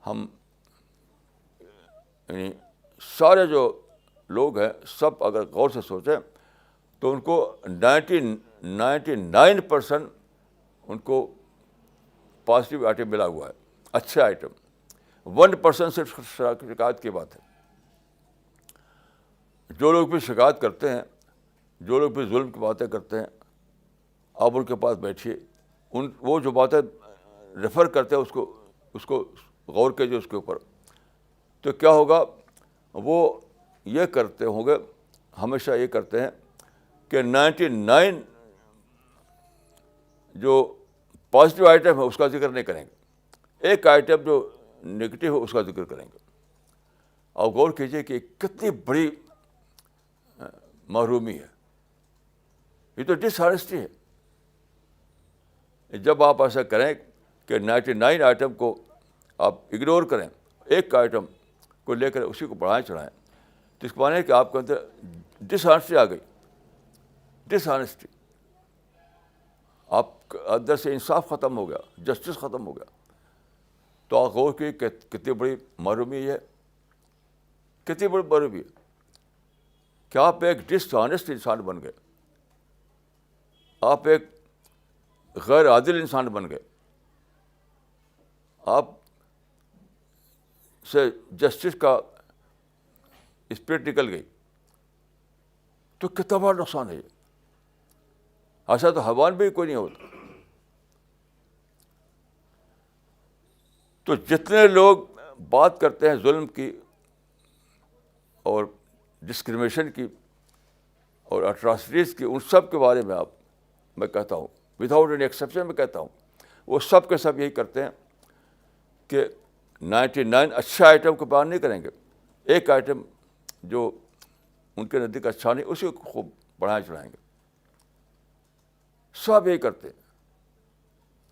ہم یعنی سارے جو لوگ ہیں سب اگر غور سے سوچیں تو ان کو 99% ان کو پازیٹیو آئٹم ملا ہوا ہے, اچھے آئٹم. 1% صرف شکایت کی بات ہے. جو لوگ بھی شکایت کرتے ہیں, جو لوگ بھی ظلم کی باتیں کرتے ہیں, آپ ان کے پاس بیٹھیے, وہ جو باتیں ریفر کرتے ہیں اس کو غور کیجیے اس کے اوپر. تو کیا ہوگا, وہ یہ کرتے ہوں گے, ہمیشہ یہ کرتے ہیں کہ 99 جو پازیٹیو آئٹم ہے اس کا ذکر نہیں کریں گے, ایک آئٹم جو نگیٹو ہے اس کا ذکر کریں گے. اور غور کیجیے کہ کتنی بڑی محرومی ہے, یہ تو ڈس آنیسٹی ہے. جب آپ ایسا کریں کہ 99 آئٹم کو آپ اگنور کریں, ایک آئٹم کو لے کر اسی کو بڑھائیں چڑھائیں. تو اس کو مانے کہ آپ کے اندر ڈس آنیسٹی آ گئی, ڈس آنیسٹی, آپ کے اندر سے انصاف ختم ہو گیا, جسٹس ختم ہو گیا. تو آپ غور کی کہ کتنی بڑی محرومی ہے, کتنی بڑی محرومی ہے کہ آپ ایک ڈس آنیسٹ انسان بن گئے, آپ ایک غیر عادل انسان بن گئے, آپ سے جسٹس کا اسپرٹ نکل گئی. تو کتنا بڑا نقصان ہے یہ. ایسا تو حیوان بھی کوئی نہیں ہوتا. تو جتنے لوگ بات کرتے ہیں ظلم کی اور ڈسکریمنیشن کی اور اٹراسٹیز کی, ان سب کے بارے میں میں کہتا ہوں, وداؤٹ اینی ایکسیپشن میں کہتا ہوں, وہ سب کے سب یہی کرتے ہیں کہ 99 اچھا آئٹم کو بیان نہیں کریں گے, ایک آئٹم جو ان کے نزدیک اچھا نہیں اسی کو خوب بڑھائیں چڑھائیں گے. سب یہی کرتے ہیں.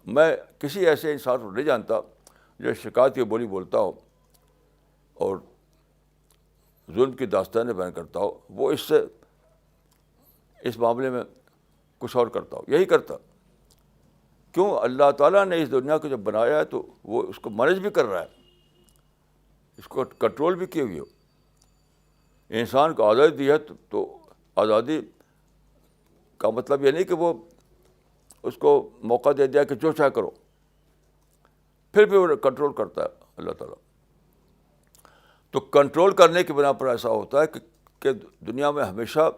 میں کسی ایسے انسان کو نہیں جانتا جو شکایت کی بولی بولتا ہو اور ظلم کی داستانیں بیان کرتا ہو, وہ اس معاملے میں کچھ اور کرتا ہو. یہی کرتا. کیوں؟ اللہ تعالیٰ نے اس دنیا کو جب بنایا ہے تو وہ اس کو مینیج بھی کر رہا ہے, اس کو کنٹرول بھی کیے ہوئے ہو. انسان کو آزادی دی ہے تو آزادی کا مطلب یہ نہیں کہ وہ اس کو موقع دے دیا کہ جو چاہے کرو, پھر بھی وہ کنٹرول کرتا ہے اللہ تعالیٰ. تو کنٹرول کرنے کی بنا پر ایسا ہوتا ہے کہ دنیا میں ہمیشہ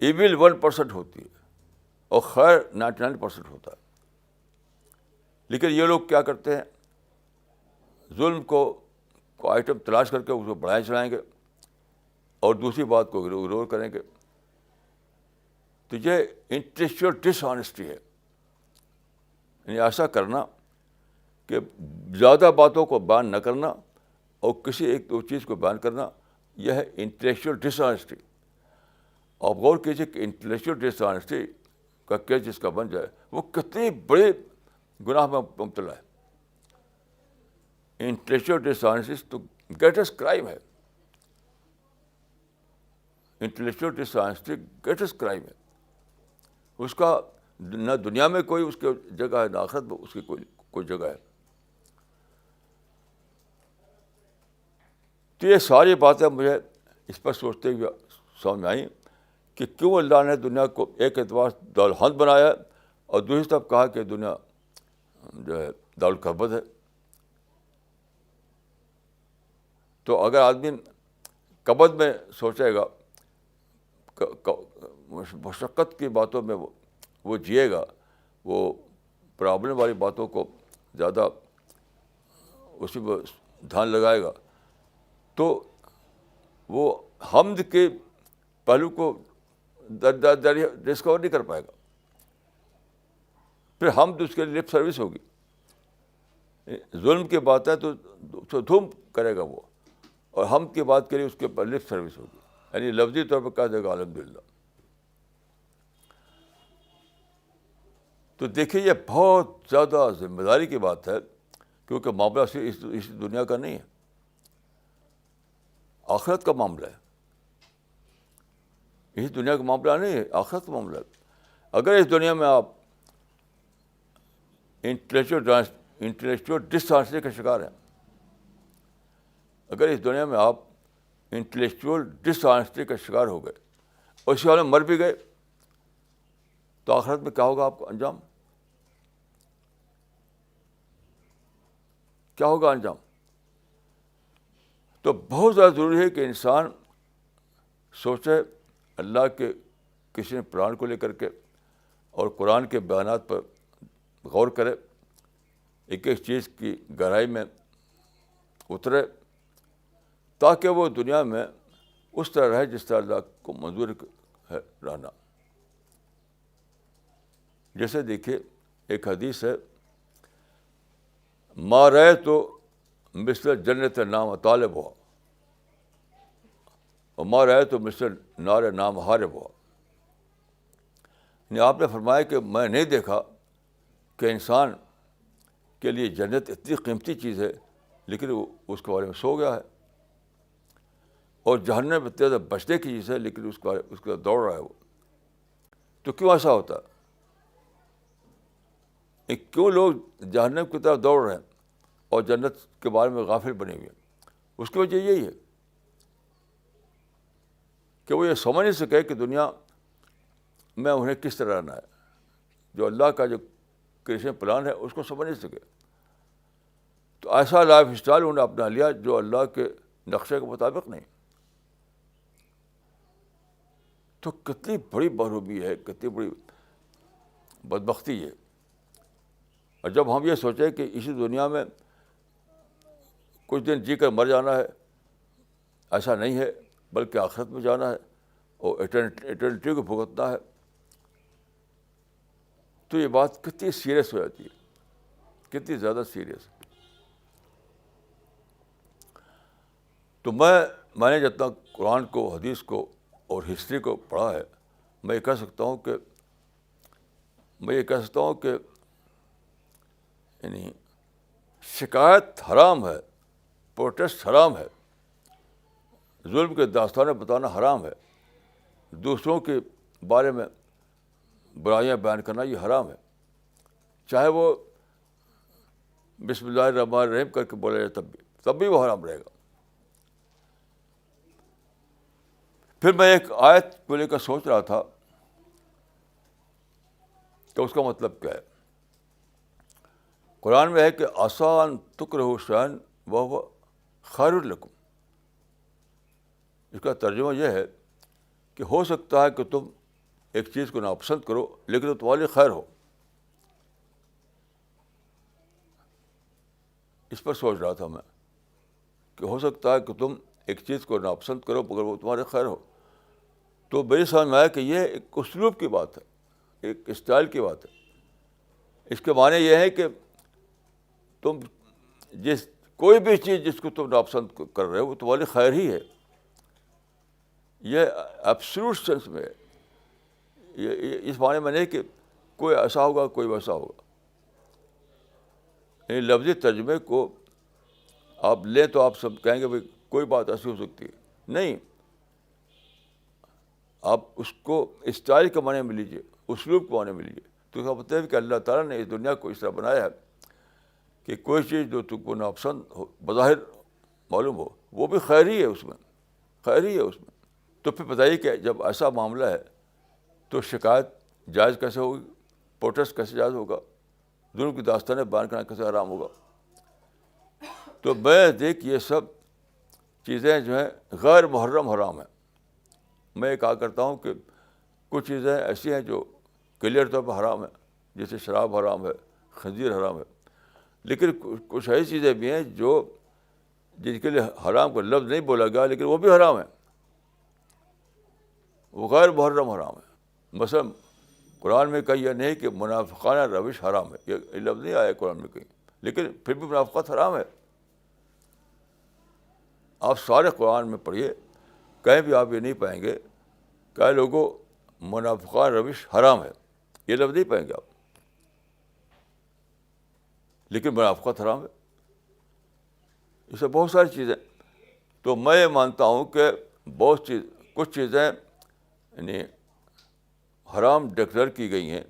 ایول 1% ہوتی ہے اور خیر 99% ہوتا ہے. لیکن یہ لوگ کیا کرتے ہیں, ظلم کو آئٹم تلاش کر کے اس کو بڑھائیں چڑھائیں گے اور دوسری بات کو اگنور کریں گے. تو یہ انٹلیکچوئل ڈس آنیسٹی ہے. یعنی ایسا کرنا کہ زیادہ باتوں کو بیان نہ کرنا اور کسی ایک دو چیز کو بیان کرنا, یہ ہے انٹلیکچوئل ڈس آنیسٹی. آپ غور کیجیے کہ انٹلیکچوئل ڈس آنیسٹی کا کیس جس کا بن جائے وہ کتنی بڑے گناہ میں مبتلا ہے. انٹلیکچوئل ڈس آنیسٹی تو گریٹسٹ کرائم ہے. انٹلیکچوئل ڈس آنیسٹی گریٹسٹ کرائم ہے. اس کا نہ دنیا میں کوئی اس کی جگہ ہے, نہ آخرت میں اس کی کوئی جگہ ہے. تو یہ ساری باتیں مجھے اس پر سوچتے ہوئے سمجھ میں آئیں کہ کیوں اللہ نے دنیا کو ایک اعتبار دارالحرب بنایا ہے اور دوسری طرف کہا کہ دنیا جو ہے دارالکبد ہے. تو اگر آدمی کبد میں سوچے گا, مشقت کی باتوں میں وہ جیے گا, وہ پرابلم والی باتوں کو زیادہ اسی میں دھیان لگائے گا, تو وہ حمد کے پہلو کو ڈسکور نہیں کر پائے گا. پھر حمد اس کے لیے لپ سروس ہوگی. ظلم کی بات ہے تو دھوم کرے گا وہ, اور حمد کی بات کے لیے اس کے اوپر لپ سروس ہوگی, یعنی لفظی طور پہ کہہ دے گا الحمدللہ. تو دیکھیے یہ بہت زیادہ ذمہ داری کی بات ہے, کیونکہ معاملہ صرف اس دنیا کا نہیں ہے, آخرت کا معاملہ ہے. اس دنیا کا معاملہ نہیں ہے, آخرت کا معاملہ ہے. اگر اس دنیا میں آپ انٹلیکچوئل ڈس آنیسٹی کا شکار ہیں, اگر اس دنیا میں آپ انٹلیکچوئل ڈس آنیسٹی کا شکار ہو گئے اور اس حال میں مر بھی گئے, تو آخرت میں کیا ہوگا آپ کو انجام؟ کیا ہوگا انجام؟ تو بہت زیادہ ضروری ہے کہ انسان سوچے اللہ کے کسی نے پلان کو لے کر کے اور قرآن کے بیانات پر غور کرے, ایک ایک چیز کی گہرائی میں اترے, تاکہ وہ دنیا میں اس طرح رہے جس طرح اللہ کو منظور ہے رہنا. جیسے دیکھیے ایک حدیث ہے, ما رأیت مثل جنت نام طالب ہوا اور ما رأیت مثل نار نام حارب ہوا. یعنی آپ نے فرمایا کہ میں نہیں دیکھا کہ انسان کے لیے جنت اتنی قیمتی چیز ہے, لیکن وہ اس کے بارے میں سو گیا ہے. اور جہنم میں تیز بچنے کی چیز ہے لیکن اس کا دوڑ رہا ہے وہ. تو کیوں ایسا ہوتا ہے؟ کیوں لوگ جہنم کی طرف دوڑ رہے ہیں اور جنت کے بارے میں غافل بنے ہوئے ہیں؟ اس کی وجہ یہی ہے کہ وہ یہ سمجھ نہیں سکے کہ دنیا میں انہیں کس طرح رہنا ہے. جو اللہ کا جو کریشن پلان ہے اس کو سمجھ نہیں سکے. تو ایسا لائف اسٹائل انہوں نے اپنا لیا جو اللہ کے نقشے کے مطابق نہیں. تو کتنی بڑی محرومی ہے, کتنی بڑی بدبختی ہے. اور جب ہم یہ سوچیں کہ اسی دنیا میں کچھ دن جی کر مر جانا ہے, ایسا نہیں ہے, بلکہ آخرت میں جانا ہے اور ایٹرنٹی کو بھگتنا ہے, تو یہ بات کتنی سیریس ہو جاتی ہے, کتنی زیادہ سیریس. تو میں نے جتنا قرآن کو, حدیث کو اور ہسٹری کو پڑھا ہے, میں یہ کہہ سکتا ہوں کہ یعنی شکایت حرام ہے, پروٹیسٹ حرام ہے, ظلم کے داستانیں بتانا حرام ہے, دوسروں کے بارے میں برائیاں بیان کرنا یہ حرام ہے, چاہے وہ بسم اللہ الرحمن الرحیم کر کے بولا جائے تب بھی وہ حرام رہے گا. پھر میں ایک آیت کو لے کر سوچ رہا تھا کہ اس کا مطلب کیا ہے. قرآن میں ہے کہ آسان تکرہوا شیئا وہو خیر لکم. اس کا ترجمہ یہ ہے کہ ہو سکتا ہے کہ تم ایک چیز کو ناپسند کرو لیکن وہ تمہارے لیے خیر ہو. اس پر سوچ رہا تھا میں کہ ہو سکتا ہے کہ تم ایک چیز کو ناپسند کرو مگر وہ تمہارے خیر ہو. تو میری سمجھ میں آیا کہ یہ ایک اسلوب کی بات ہے, ایک اسٹائل کی بات ہے. اس کے معنی یہ ہے کہ تم کوئی بھی چیز جس کو تم ناپسند کر رہے ہو وہ تمہاری خیر ہی ہے. یہ ایبسولوٹ سینس میں ہے, یہ اس معنی میں نہیں کہ کوئی ایسا ہوگا کوئی ویسا ہوگا. یعنی لفظی ترجمے کو آپ لیں تو آپ سب کہیں گے بھائی کوئی بات ایسی ہو سکتی ہے, نہیں. آپ اس کو اسٹائل کے معنی میں لیجیے, اسلوب کے معنی میں لیجیے. تو اس کا مطلب ہے کہ اللہ تعالیٰ نے اس دنیا کو اس طرح بنایا ہے کہ کوئی چیز جو تم کو ناپسند ہو, بظاہر معلوم ہو, وہ بھی خیر ہی ہے اس میں, خیر ہی ہے اس میں. تو پھر بتائیے کہ جب ایسا معاملہ ہے تو شکایت جائز کیسے ہوگی, پروٹیسٹ کیسے جائز ہوگا, ظلم کی داستانیں بیان کرنا کیسے حرام ہوگا. تو میں دیکھ یہ سب چیزیں جو ہیں غیر محرم حرام ہیں. میں یہ کہا کرتا ہوں کہ کچھ چیزیں ایسی ہیں جو کلیئر طور پر حرام ہیں, جیسے شراب حرام ہے, خنزیر حرام ہے. لیکن کچھ ایسی چیزیں بھی ہیں جن کے لیے حرام کا لفظ نہیں بولا گیا لیکن وہ بھی حرام ہے, وہ غیر محرم حرام ہے. مثلا قرآن میں کہیں یہ نہیں کہ منافقانہ روش حرام ہے, یہ لفظ نہیں آیا قرآن میں کہیں, لیکن پھر بھی منافقت حرام ہے. آپ سارے قرآن میں پڑھیے, کہیں بھی آپ یہ نہیں پائیں گے کہ لوگوں منافقانہ روش حرام ہے, یہ لفظ نہیں پائیں گے آپ, لیکن منافقت حرام ہے. اس سے بہت ساری چیزیں. تو میں یہ مانتا ہوں کہ کچھ چیزیں یعنی حرام ڈکلیئر کی گئی ہیں,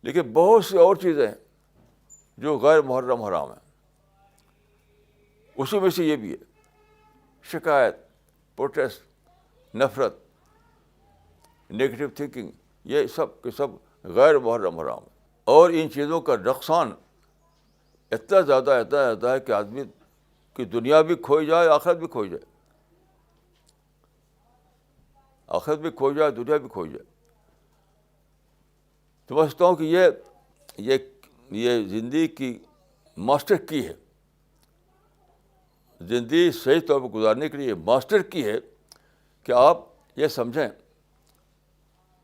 لیکن بہت سی اور چیزیں ہیں جو غیر محرم حرام ہیں. اسی میں سے یہ بھی ہے, شکایت, پروٹیسٹ, نفرت, نیگیٹو تھنکنگ, یہ سب کے سب غیر محرم حرام ہے. اور ان چیزوں کا نقصان اتنا زیادہ ہے کہ آدمی کی دنیا بھی کھوئی جائے, آخرت بھی کھوئی جائے, آخرت بھی کھوئی جائے, دنیا بھی کھوئی جائے. تو سمجھتا ہوں کہ یہ زندگی کی ماسٹر کی ہے. زندگی صحیح طور پر گزارنے کے لیے ماسٹر کی ہے کہ آپ یہ سمجھیں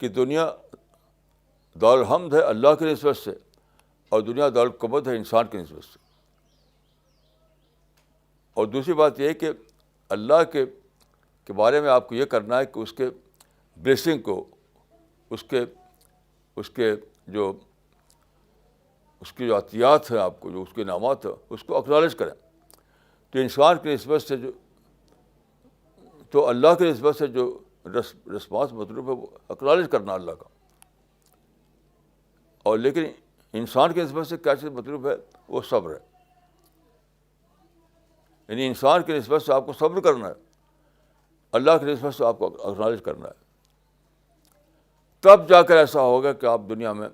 کہ دنیا دارالحمد ہے اللہ کی نسبت سے, اور دنیا دارالکبد ہے انسان کی نسبت سے. اور دوسری بات یہ ہے کہ اللہ کے بارے میں آپ کو یہ کرنا ہے کہ اس کے بلیسنگ کو, اس کی جو عطیات ہیں آپ کو, جو اس کے انعامات ہیں, اس کو اکنالج کریں. تو انسان کی نسبت سے تو اللہ کی نسبت سے جو رسپانس مطلوب ہے وہ اکنالج کرنا اللہ کا. اور لیکن انسان کی نسبت سے کیا چیز مطلوب ہے؟ وہ صبر ہے. یعنی انسان کی نسبت سے آپ کو صبر کرنا ہے, اللہ کی نسبت سے آپ کو اکنالج کرنا ہے. تب جا کر ایسا ہوگا کہ آپ دنیا میں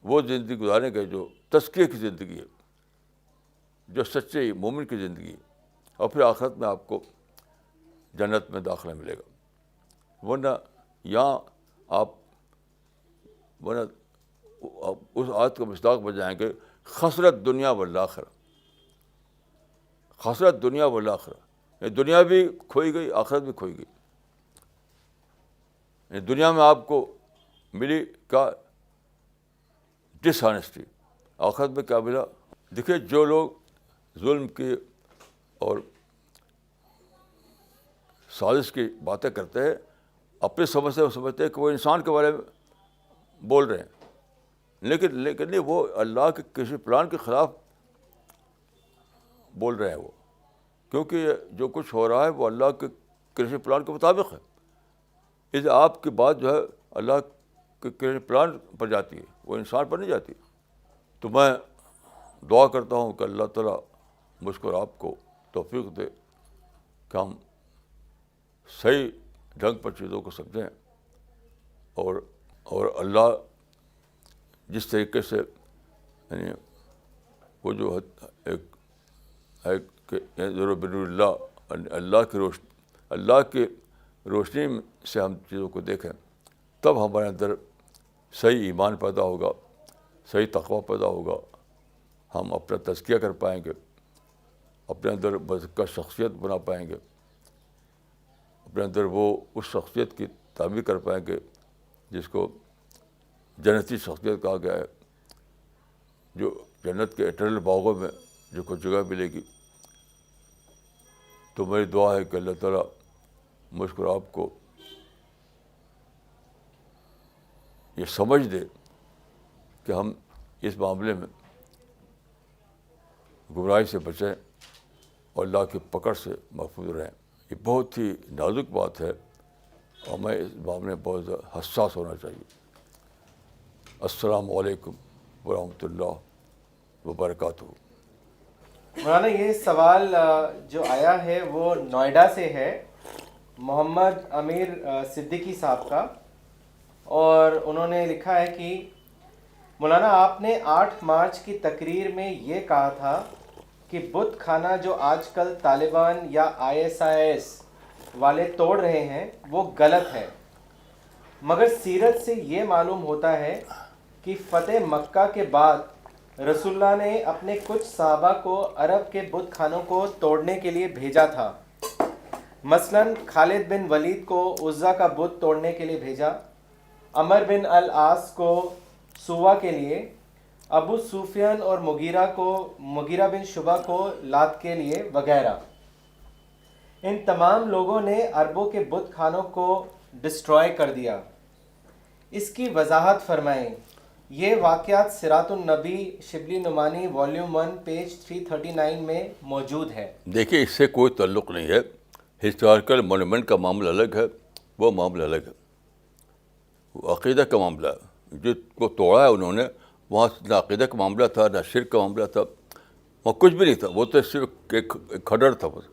وہ زندگی گزاریں گے جو تزکیے کی زندگی ہے, جو سچے مومن کی زندگی ہے, اور پھر آخرت میں آپ کو جنت میں داخلہ ملے گا. ورنہ یہاں آپ اس آیت کو مصداق بجائیں گے, خسرت دنیا والآخرہ, خسرت دنیا والآخرہ. دنیا بھی کھوئی گئی, آخرت بھی کھوئی گئی. دنیا میں آپ کو ملی کیا؟ ڈس آنیسٹی. آخرت میں کیا ملا؟ دیکھیے, جو لوگ ظلم کی اور سازش کی باتیں کرتے ہیں, اپنی سمجھ سے وہ سمجھتے ہیں کہ وہ انسان کے بارے میں بول رہے ہیں, لیکن نہیں, وہ اللہ کے کسی پلان کے خلاف بول رہے ہیں وہ, کیونکہ جو کچھ ہو رہا ہے وہ اللہ کے کسی پلان کے مطابق ہے. اس آپ کی بات جو ہے اللہ کے کسی پلان پر جاتی ہے, وہ انسان پر نہیں جاتی. تو میں دعا کرتا ہوں کہ اللہ تعالیٰ مجھ کو اور آپ کو توفیق دے کہ ہم صحیح ڈھنگ پر چیزوں کو سمجھیں, اور اللہ جس طریقے سے یعنی وہ جو ہے کہ بنور اللہ کی روشنی سے ہم چیزوں کو دیکھیں, تب ہمارے اندر صحیح ایمان پیدا ہوگا, صحیح تقویٰ پیدا ہوگا. ہم اپنا تزکیہ کر پائیں گے, اپنے اندر بزکہ شخصیت بنا پائیں گے, اپنے اندر وہ اس شخصیت کی تعمیر کر پائیں گے جس کو جنتی شخصیت کہا گیا ہے, جو جنت کے اٹرنل باغوں میں جو کو جگہ ملے گی. تو میری دعا ہے کہ اللہ تعالیٰ مجھ کو آپ کو یہ سمجھ دے کہ ہم اس معاملے میں گمراہی سے بچیں اور اللہ کی پکڑ سے محفوظ رہیں. یہ بہت ہی نازک بات ہے اور ہمیں اس معاملے میں بہت زیادہ حساس ہونا چاہیے. السلام علیکم ورحمۃ اللہ وبرکاتہ.
مولانا, یہ سوال جو آیا ہے وہ نوئیڈا سے ہے, محمد امیر صدیقی صاحب کا, اور انہوں نے لکھا ہے کہ مولانا آپ نے 8 مارچ کی تقریر میں یہ کہا تھا کہ بت خانہ جو آج کل طالبان یا ISIS والے توڑ رہے ہیں وہ غلط ہے, مگر سیرت سے یہ معلوم ہوتا ہے کہ فتح مکہ کے بعد رسول اللہ نے اپنے کچھ صحابہ کو عرب کے بت خانوں کو توڑنے کے لیے بھیجا تھا. مثلاً خالد بن ولید کو عزا کا بت توڑنے کے لیے بھیجا, عمر بن العاص کو سوا کے لیے, ابو سفیان اور مغیرہ بن شعبہ کو لات کے لیے وغیرہ. ان تمام لوگوں نے عربوں کے بت خانوں کو ڈسٹرائے کر دیا. اس کی وضاحت فرمائیں. یہ واقعات سیرات النبی شبلی نعمانی والیوم 1 پیج 339 میں موجود ہے.
دیکھیے, اس سے کوئی تعلق نہیں ہے. ہسٹوریکل مونومنٹ کا معاملہ الگ ہے, وہ معاملہ الگ ہے. وہ عقیدہ کا معاملہ ہے. جس کو توڑا ہے انہوں نے, وہاں نہ عقیدہ کا معاملہ تھا نہ شرک کا معاملہ تھا, وہاں کچھ بھی نہیں تھا. وہ تو صرف ایک کھڈر تھا بس.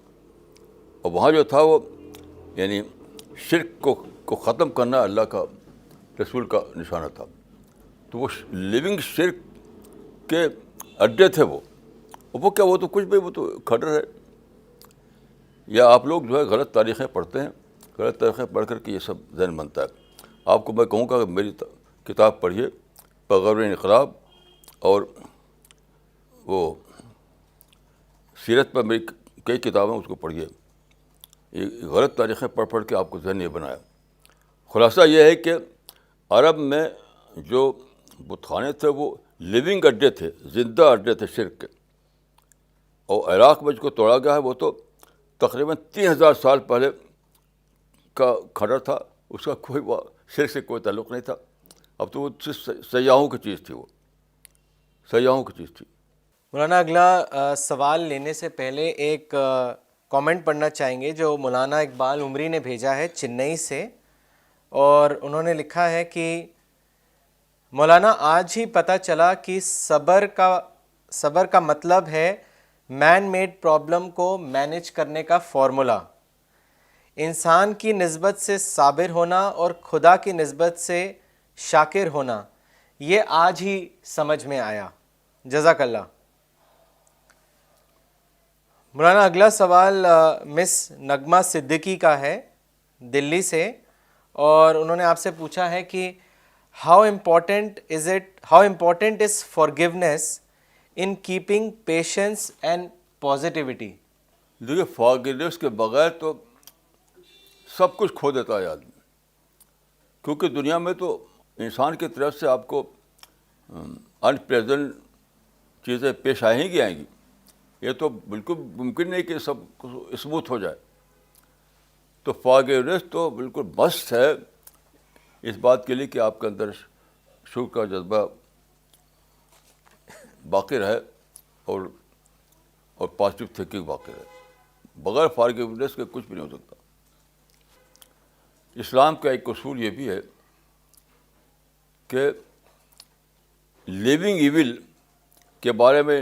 اور وہاں جو تھا وہ یعنی شرک کو ختم کرنا اللہ کا رسول کا نشانہ تھا. تو وہ لیونگ شرک کے اڈے تھے وہ کیا, وہ تو کچھ بھی, وہ تو کھڈر ہے. یا آپ لوگ جو ہے غلط تاریخیں پڑھتے ہیں, غلط تاریخیں پڑھ کر کے یہ سب ذہن بنتا ہے. آپ کو میں کہوں گا کہ میری کتاب پڑھیے, پیغمبر انقلاب, اور وہ سیرت پر میری کئی کتابیں, اس کو پڑھیے. یہ غلط تاریخیں پڑھ کے آپ کو ذہن نہیں بنایا. خلاصہ یہ ہے کہ عرب میں جو بت خانے تھے وہ لیونگ اڈے تھے, زندہ اڈے تھے شرک کے. اور عراق میں جس کو توڑا گیا ہے وہ تو تقریباً 3000 سال پہلے کا کھڈر تھا. اس کا کوئی شرک سے کوئی تعلق نہیں تھا. اب تو وہ صرف سیاحوں کی چیز تھی, وہ سیاحوں کی چیز تھی.
مولانا اگلا سوال لینے سے پہلے ایک کامنٹ پڑھنا چاہیں گے جو مولانا اقبال عمری نے بھیجا ہے چنئی سے، اور انہوں نے لکھا ہے کہ مولانا آج ہی پتہ چلا کہ صبر کا مطلب ہے مین میڈ پرابلم کو مینیج کرنے کا فارمولا، انسان کی نسبت سے صابر ہونا اور خدا کی نسبت سے شاکر ہونا، یہ آج ہی سمجھ میں آیا۔ جزاک اللہ۔ مولانا اگلا سوال مس نغمہ صدیقی کا ہے دلی سے، اور انہوں نے آپ سے پوچھا ہے کہ how important is forgiveness in keeping patience and positivity.
دیکھیے فارگیونیس کے بغیر تو سب کچھ کھو دیتا ہے آدمی، کیونکہ دنیا میں تو انسان کی طرف سے آپ کو ان پلیزنٹ چیزیں پیش آئیں گی آئیں گی، یہ تو بالکل ممکن نہیں کہ سب اسموتھ ہو جائے۔ تو فارگیونیس تو بالکل مسٹ ہے اس بات کے لیے کہ آپ کے اندر شکر کا جذبہ باقی رہے اور پازیٹیو تھنکنگ باقی رہے۔ بغیر فارگیونیس کے کچھ بھی نہیں ہو سکتا۔ اسلام کا ایک اصول یہ بھی ہے کہ لیونگ ایول کے بارے میں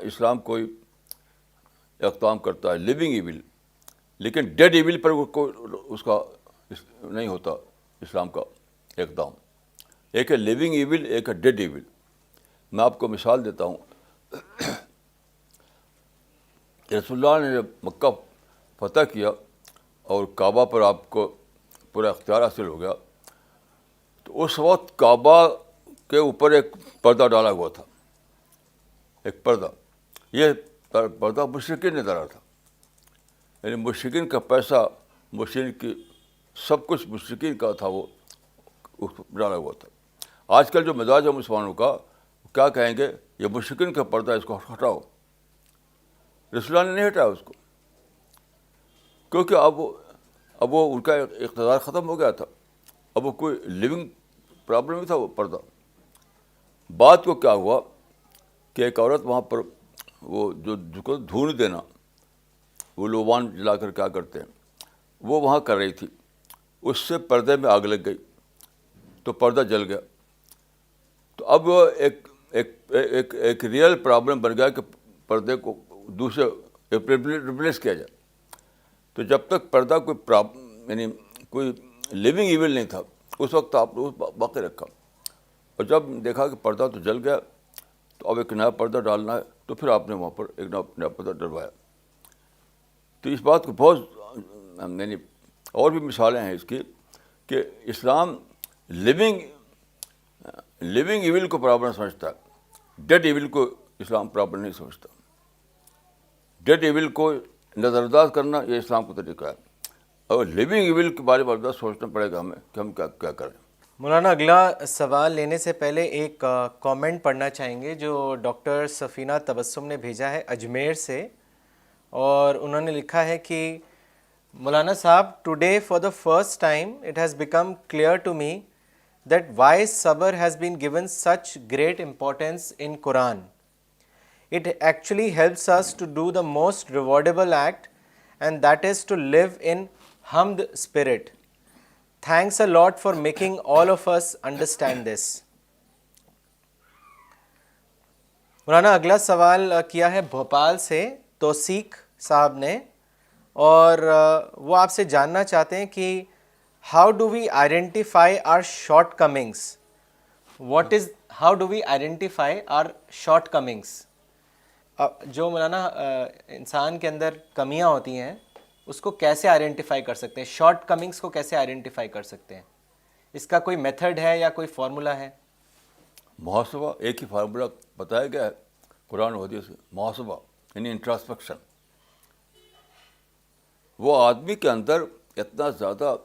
اسلام کوئی اقدام کرتا ہے، لیونگ ایول، لیکن ڈیڈ ایول پر اس کا نہیں ہوتا اسلام کا اقدام۔ ایک ہے لیونگ ایول، ایک ہے ڈیڈ ایول۔ میں آپ کو مثال دیتا ہوں۔ رسول اللہ نے جب مکہ فتح کیا اور کعبہ پر آپ کو پورا اختیار حاصل ہو گیا، تو اس وقت کعبہ کے اوپر ایک پردہ ڈالا ہوا تھا، ایک پردہ۔ یہ پردہ مشرکین نے ڈالا تھا، یعنی مشرکین کا پیسہ، مشرکین کی سب کچھ مشرکین کا تھا، وہ ڈالا ہوا تھا۔ آج کل جو مزاج ہے مسلمانوں کا، کیا کہیں گے، یہ مشرکین کا پردہ، اس کو ہٹاؤ۔ رسول اللہ نے نہیں ہٹایا اس کو، کیونکہ اب وہ ان کا اقتدار ختم ہو گیا تھا، اب وہ کوئی لیونگ پرابلم نہیں تھا وہ پردہ۔ بات کو کیا ہوا کہ ایک عورت وہاں پر وہ جو کو دھون دینا، وہ لوبان جلا کر کیا کرتے ہیں، وہ وہاں کر رہی تھی، اس سے پردے میں آگ لگ گئی تو پردہ جل گیا۔ تو اب وہ ایک ریئل پرابلم بن گیا کہ پردے کو دوسرے ریپلیس کیا جائے۔ تو جب تک پردہ یعنی کوئی لیونگ ایول نہیں تھا، اس وقت آپ نے باقی رکھا، اور جب دیکھا کہ پردہ تو جل گیا تو اب ایک نیا پردہ ڈالنا ہے، تو پھر آپ نے وہاں پر ایک نیا پردہ ڈلوایا۔ تو اس بات کو بہت یعنی اور بھی مثالیں ہیں اس کی کہ اسلام لیونگ ایول کو پرابلم سمجھتا ہے، ڈیڈ ایول کو اسلام پرابلم نہیں سمجھتا۔ ڈیڈ ایول کو نظر انداز کرنا یہ اسلام کا طریقہ ہے، اور لیونگ ایول کے بارے میں سوچنا پڑے گا ہمیں کہ ہم کیا کریں۔
مولانا اگلا سوال لینے سے پہلے ایک کامنٹ پڑھنا چاہیں گے جو ڈاکٹر سفینہ تبسم نے بھیجا ہے اجمیر سے، اور انہوں نے لکھا ہے کہ مولانا صاحب، today for the first time it has become clear to me that why sabr has been given such great importance in Quran. It actually helps us to do the most rewardable act, and that is to live in hamd spirit. Thanks a lot for making all of us understand this. مولانا اگلا سوال کیا ہے بھوپال سے توثیق صاحب نے، اور وہ آپ سے جاننا چاہتے ہیں کہ how do we identify our shortcomings? How do we identify our shortcomings? جو مولانا انسان کے اندر کمیاں ہوتی ہیں اس کو کیسے آئیڈینٹیفائی کر سکتے ہیں؟ شارٹ کمنگس کو کیسے آئیڈینٹیفائی کر سکتے ہیں؟ اس کا کوئی میتھڈ ہے یا کوئی فارمولا ہے؟
محاسبہ ایک ہی فارمولہ بتایا گیا ہے قرآن و حدیث سے، محاسبہ یعنی انٹراسپیکشن۔ وہ آدمی کے اندر اتنا زیادہ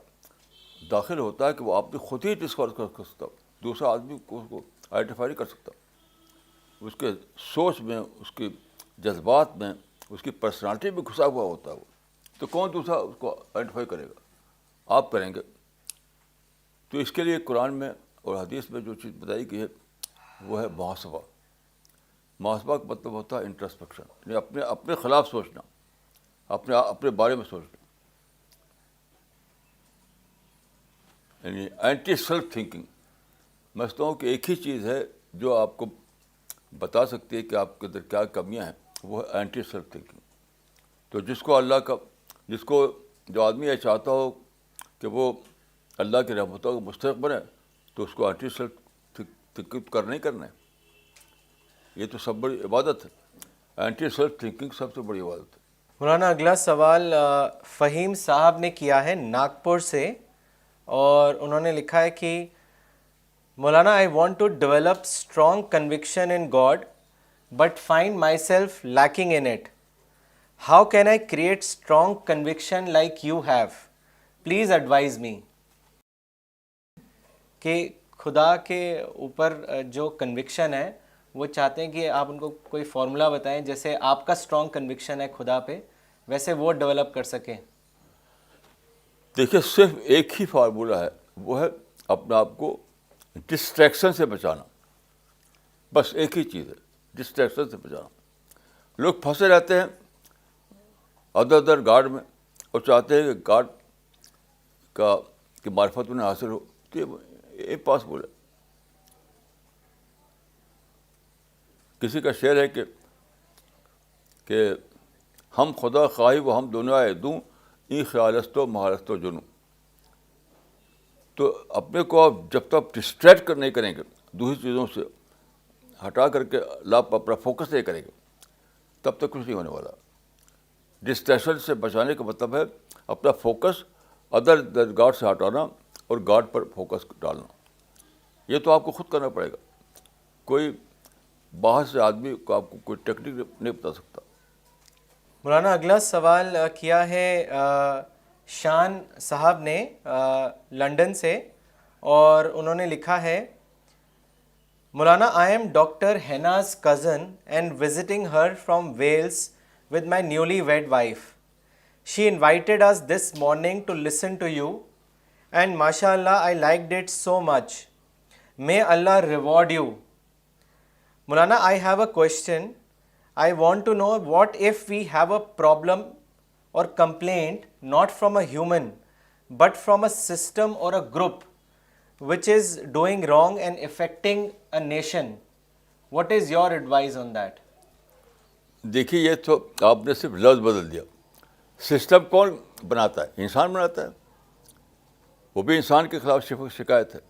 داخل ہوتا ہے کہ وہ آپ خود ہی ڈسکور کر سکتا، دوسرا آدمی کو اس کو آئیڈینٹیفائی نہیں کر سکتا۔ اس کے سوچ میں، اس کے جذبات میں، اس کی پرسنالٹی میں گھسا ہوا ہوتا ہے وہ، تو کون دوسرا اس کو آئیڈینٹیفائی کرے گا؟ آپ کریں گے۔ تو اس کے لیے قرآن میں اور حدیث میں جو چیز بتائی گئی ہے وہ ہے محاسبہ، محاسبہ کا مطلب ہوتا ہے انٹرسپیکشن، یعنی اپنے خلاف سوچنا، اپنے بارے میں سوچنا، یعنی اینٹی سیلف تھنکنگ. میں سمجھتا ہوں کہ ایک ہی چیز ہے جو آپ کو بتا سکتی ہے کہ آپ کے اندر کیا کمیاں ہیں، وہ ہے اینٹی سیلف تھنکنگ. تو جس کو جو آدمی یہ چاہتا ہو کہ وہ اللہ کی رحمتوں کا مستحق بنے، تو اس کو اینٹی سیلف تھنکنگ کرنا ہی کرنا ہے. یہ تو سب بڑی عبادت ہے. اینٹی سیلف تھنکنگ سب سے بڑی عبادت ہے.
مولانا اگلا سوال فہیم صاحب نے کیا ہے ناگپور سے، اور انہوں نے لکھا ہے کہ مولانا I want to develop strong conviction in God but find myself lacking in it. How can I create strong conviction like you have? Please advise me. کہ خدا کے اوپر جو کنوکشن ہے وہ چاہتے ہیں کہ آپ ان کو کوئی فارمولا بتائیں جیسے آپ کا اسٹرانگ کنوکشن ہے خدا پہ، ویسے وہ ڈیولپ کر سکیں.
دیکھیے صرف ایک ہی فارمولہ ہے، وہ ہے اپنے آپ کو ڈسٹریکشن سے بچانا. بس ایک ہی چیز ہے، ڈسٹریکشن سے بچانا. لوگ پھنسے رہتے ہیں ادر گاڈ میں، اور چاہتے ہیں کہ گاڈ کی معرفت انہیں حاصل ہو. تو یہ امپاسبل ہے. کسی کا شعر ہے کہ ہم خدا خواہی و ہم دنیا دوں این خیالست و مہارست و جنوں. تو اپنے کو آپ جب تک ڈسٹریکٹ نہیں کریں گے، دوسری چیزوں سے ہٹا کر کے آپ اپنا فوکس نہیں کریں گے، تب تک کچھ نہیں ہونے والا. ڈسٹریکشن سے بچانے کا مطلب ہے اپنا فوکس ادر گاڈ سے ہٹانا اور گاڈ پر فوکس ڈالنا. یہ تو آپ کو خود کرنا پڑے گا. کوئی باہر سے آدمی کو آپ کو کوئی ٹیکنیک نہیں بتا سکتا.
مولانا اگلا سوال کیا ہے شان صاحب نے لنڈن سے، اور انہوں نے لکھا ہے مولانا I am doctor Hina's cousin and visiting her from Wales with my newly wed wife. She invited us this morning to listen to you and mashallah I liked it so much. May Allah reward you. Maulana, I have a question. I want to know, what if we have a problem or complaint not from a human but from a system or a group which is doing wrong and affecting a nation? What is your advice on that?
دیکھیے یہ تو آپ نے صرف لفظ بدل دیا. System کون بناتا ہے؟ انسان بناتا ہے. وہ بھی انسان کے خلاف شکایت ہے.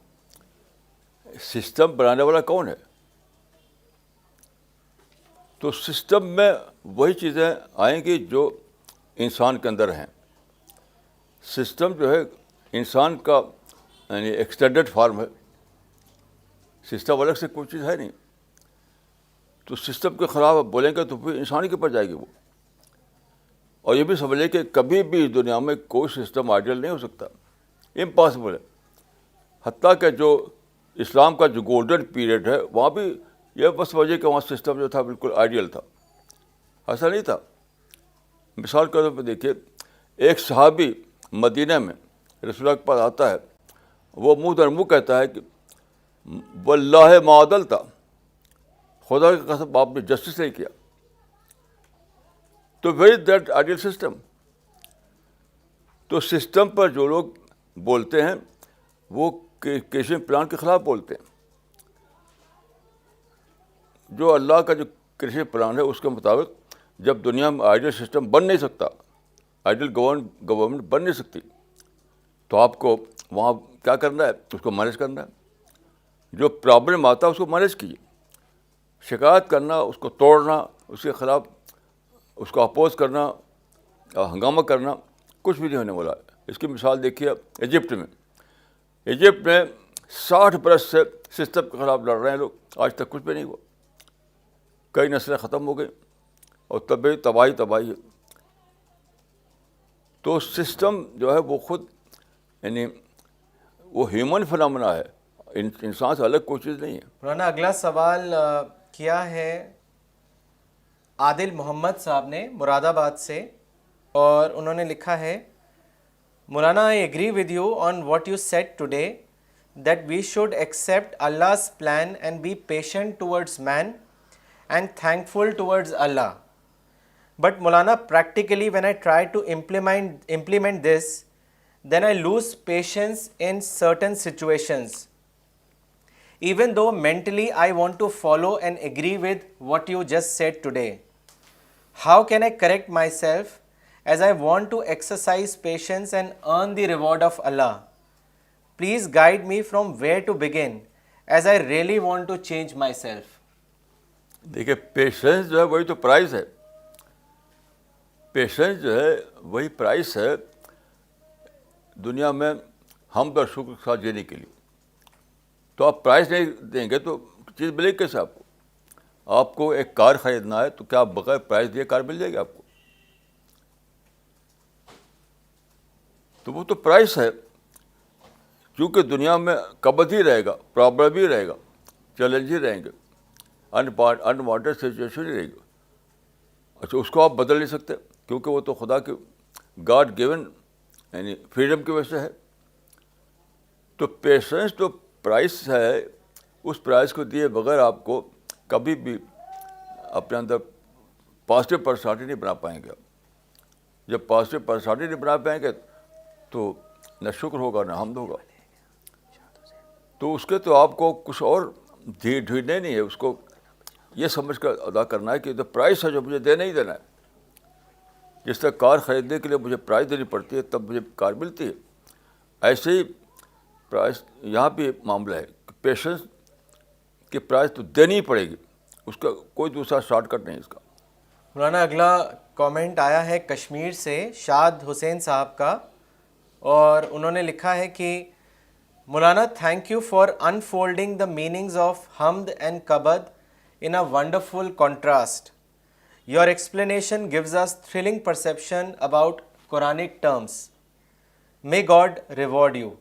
سسٹم بنانے والا کون ہے؟ تو سسٹم میں وہی چیزیں آئیں گی جو انسان کے اندر ہیں. سسٹم جو ہے انسان کا یعنی ایکسٹینڈڈ فارم ہے. سسٹم الگ سے کوئی چیز ہے نہیں. تو سسٹم کے خلاف آپ بولیں گے تو پھر انسانی کے اوپر جائے گی وہ. اور یہ بھی سمجھ لیں کہ کبھی بھی دنیا میں کوئی سسٹم آئیڈیل نہیں ہو سکتا. امپاسبل ہے. حتیٰ کہ جو اسلام کا جو گولڈن پیریڈ ہے وہاں بھی یہ بس وجہ کہ وہاں سسٹم جو تھا بالکل آئیڈیل تھا. ایسا نہیں تھا. مثال کے طور پہ دیکھیے، ایک صحابی مدینہ میں رسول اللہ کے پاس آتا ہے، وہ منہ در منہ کہتا ہے کہ واللہ ما عدلت، خدا کی قسم آپ نے جسٹس نہیں کیا. تو where is that ideal system? تو سسٹم پر جو لوگ بولتے ہیں وہ کریشن پلان کے خلاف بولتے ہیں. جو اللہ کا جو کریشن پلان ہے اس کے مطابق جب دنیا میں آئیڈیل سسٹم بن نہیں سکتا، آئیڈیل گورنمنٹ بن نہیں سکتی، تو آپ کو وہاں کیا کرنا ہے؟ اس کو مینیج کرنا ہے. جو پرابلم آتا ہے اس کو مینیج کیجیے. شکایت کرنا، اس کو توڑنا، اس کے خلاف اس کو اپوز کرنا، ہنگامہ کرنا، کچھ بھی نہیں ہونے والا. اس کی مثال دیکھیے ایجپٹ میں. ایجپٹ میں 60 برس سے سسٹم کے خلاف لڑ رہے ہیں لوگ، آج تک کچھ بھی نہیں ہوا. کئی نسلیں ختم ہو گئی اور طبی تباہی ہے. تو سسٹم جو ہے وہ خود یعنی وہ ہیومن فنامنا ہے، انسان سے الگ کوئی چیز نہیں ہے.
مولانا اگلا سوال کیا ہے عادل محمد صاحب نے مراد آباد سے، اور انہوں نے لکھا ہے مولانا I agree with you on what you said today that we should accept Allah's plan and be patient towards man and thankful towards Allah. But Maulana, practically when I try to implement this, then I lose patience in certain situations. Even though mentally I want to follow and agree with what you just said today. How can I correct myself as I want to exercise patience and earn the reward of Allah? Please guide me from where to begin as I really want to change myself.
دیکھیے patience جو ہے وہی تو price ہے. Patience جو ہے وہی price ہے دنیا میں حمد اور شکر کے ساتھ جینے کے لیے. تو آپ پرائز نہیں دیں گے تو چیز ملے گی کیسے آپ کو؟ آپ کو ایک کار خریدنا ہے تو کیا آپ بغیر پرائز دیے کار مل جائے گی آپ کو؟ تو وہ تو پرائز ہے. کیونکہ دنیا میں قبض ہی رہے گا, پرابلم ہی رہے گا, چیلنج ہی رہیں گے, انوانٹیڈ سچویشن ہی رہے گا. اچھا, اس کو آپ بدل نہیں سکتے کیونکہ وہ تو خدا کی گاڈ گیون یعنی فریڈم کی وجہ سے ہے. تو پیشنس جو پرائز ہے اس پرائز کو دیے بغیر آپ کو کبھی بھی اپنے اندر پازیٹیو پرسنالٹی نہیں بنا پائیں گے. جب پازیٹیو پرسنالٹی نہیں بنا پائیں گے تو نہ شکر ہوگا نہ حمد ہوگا. تو اس کے تو آپ کو کچھ اور ڈھونڈنے نہیں ہے, اس کو یہ سمجھ کر ادا کرنا ہے کہ جو پرائز ہے جو مجھے دینا ہی دینا ہے. جس طرح کار خریدنے کے لیے مجھے پرائز دینی پڑتی ہے تب مجھے کار ملتی ہے, ایسے ہی پرائز یہاں بھی معاملہ ہے کہ پیشنس کی پرائز تو دینی ہی پڑے گی, اس کا کوئی دوسرا شارٹ کٹ نہیں اس کا.
مولانا اگلا کامنٹ آیا ہے کشمیر سے شاد حسین صاحب کا, اور انہوں نے لکھا ہے کہ مولانا thank you for unfolding the meanings of حمد and قبد in a wonderful contrast. Your explanation gives us thrilling perception about Quranic terms. May God reward you.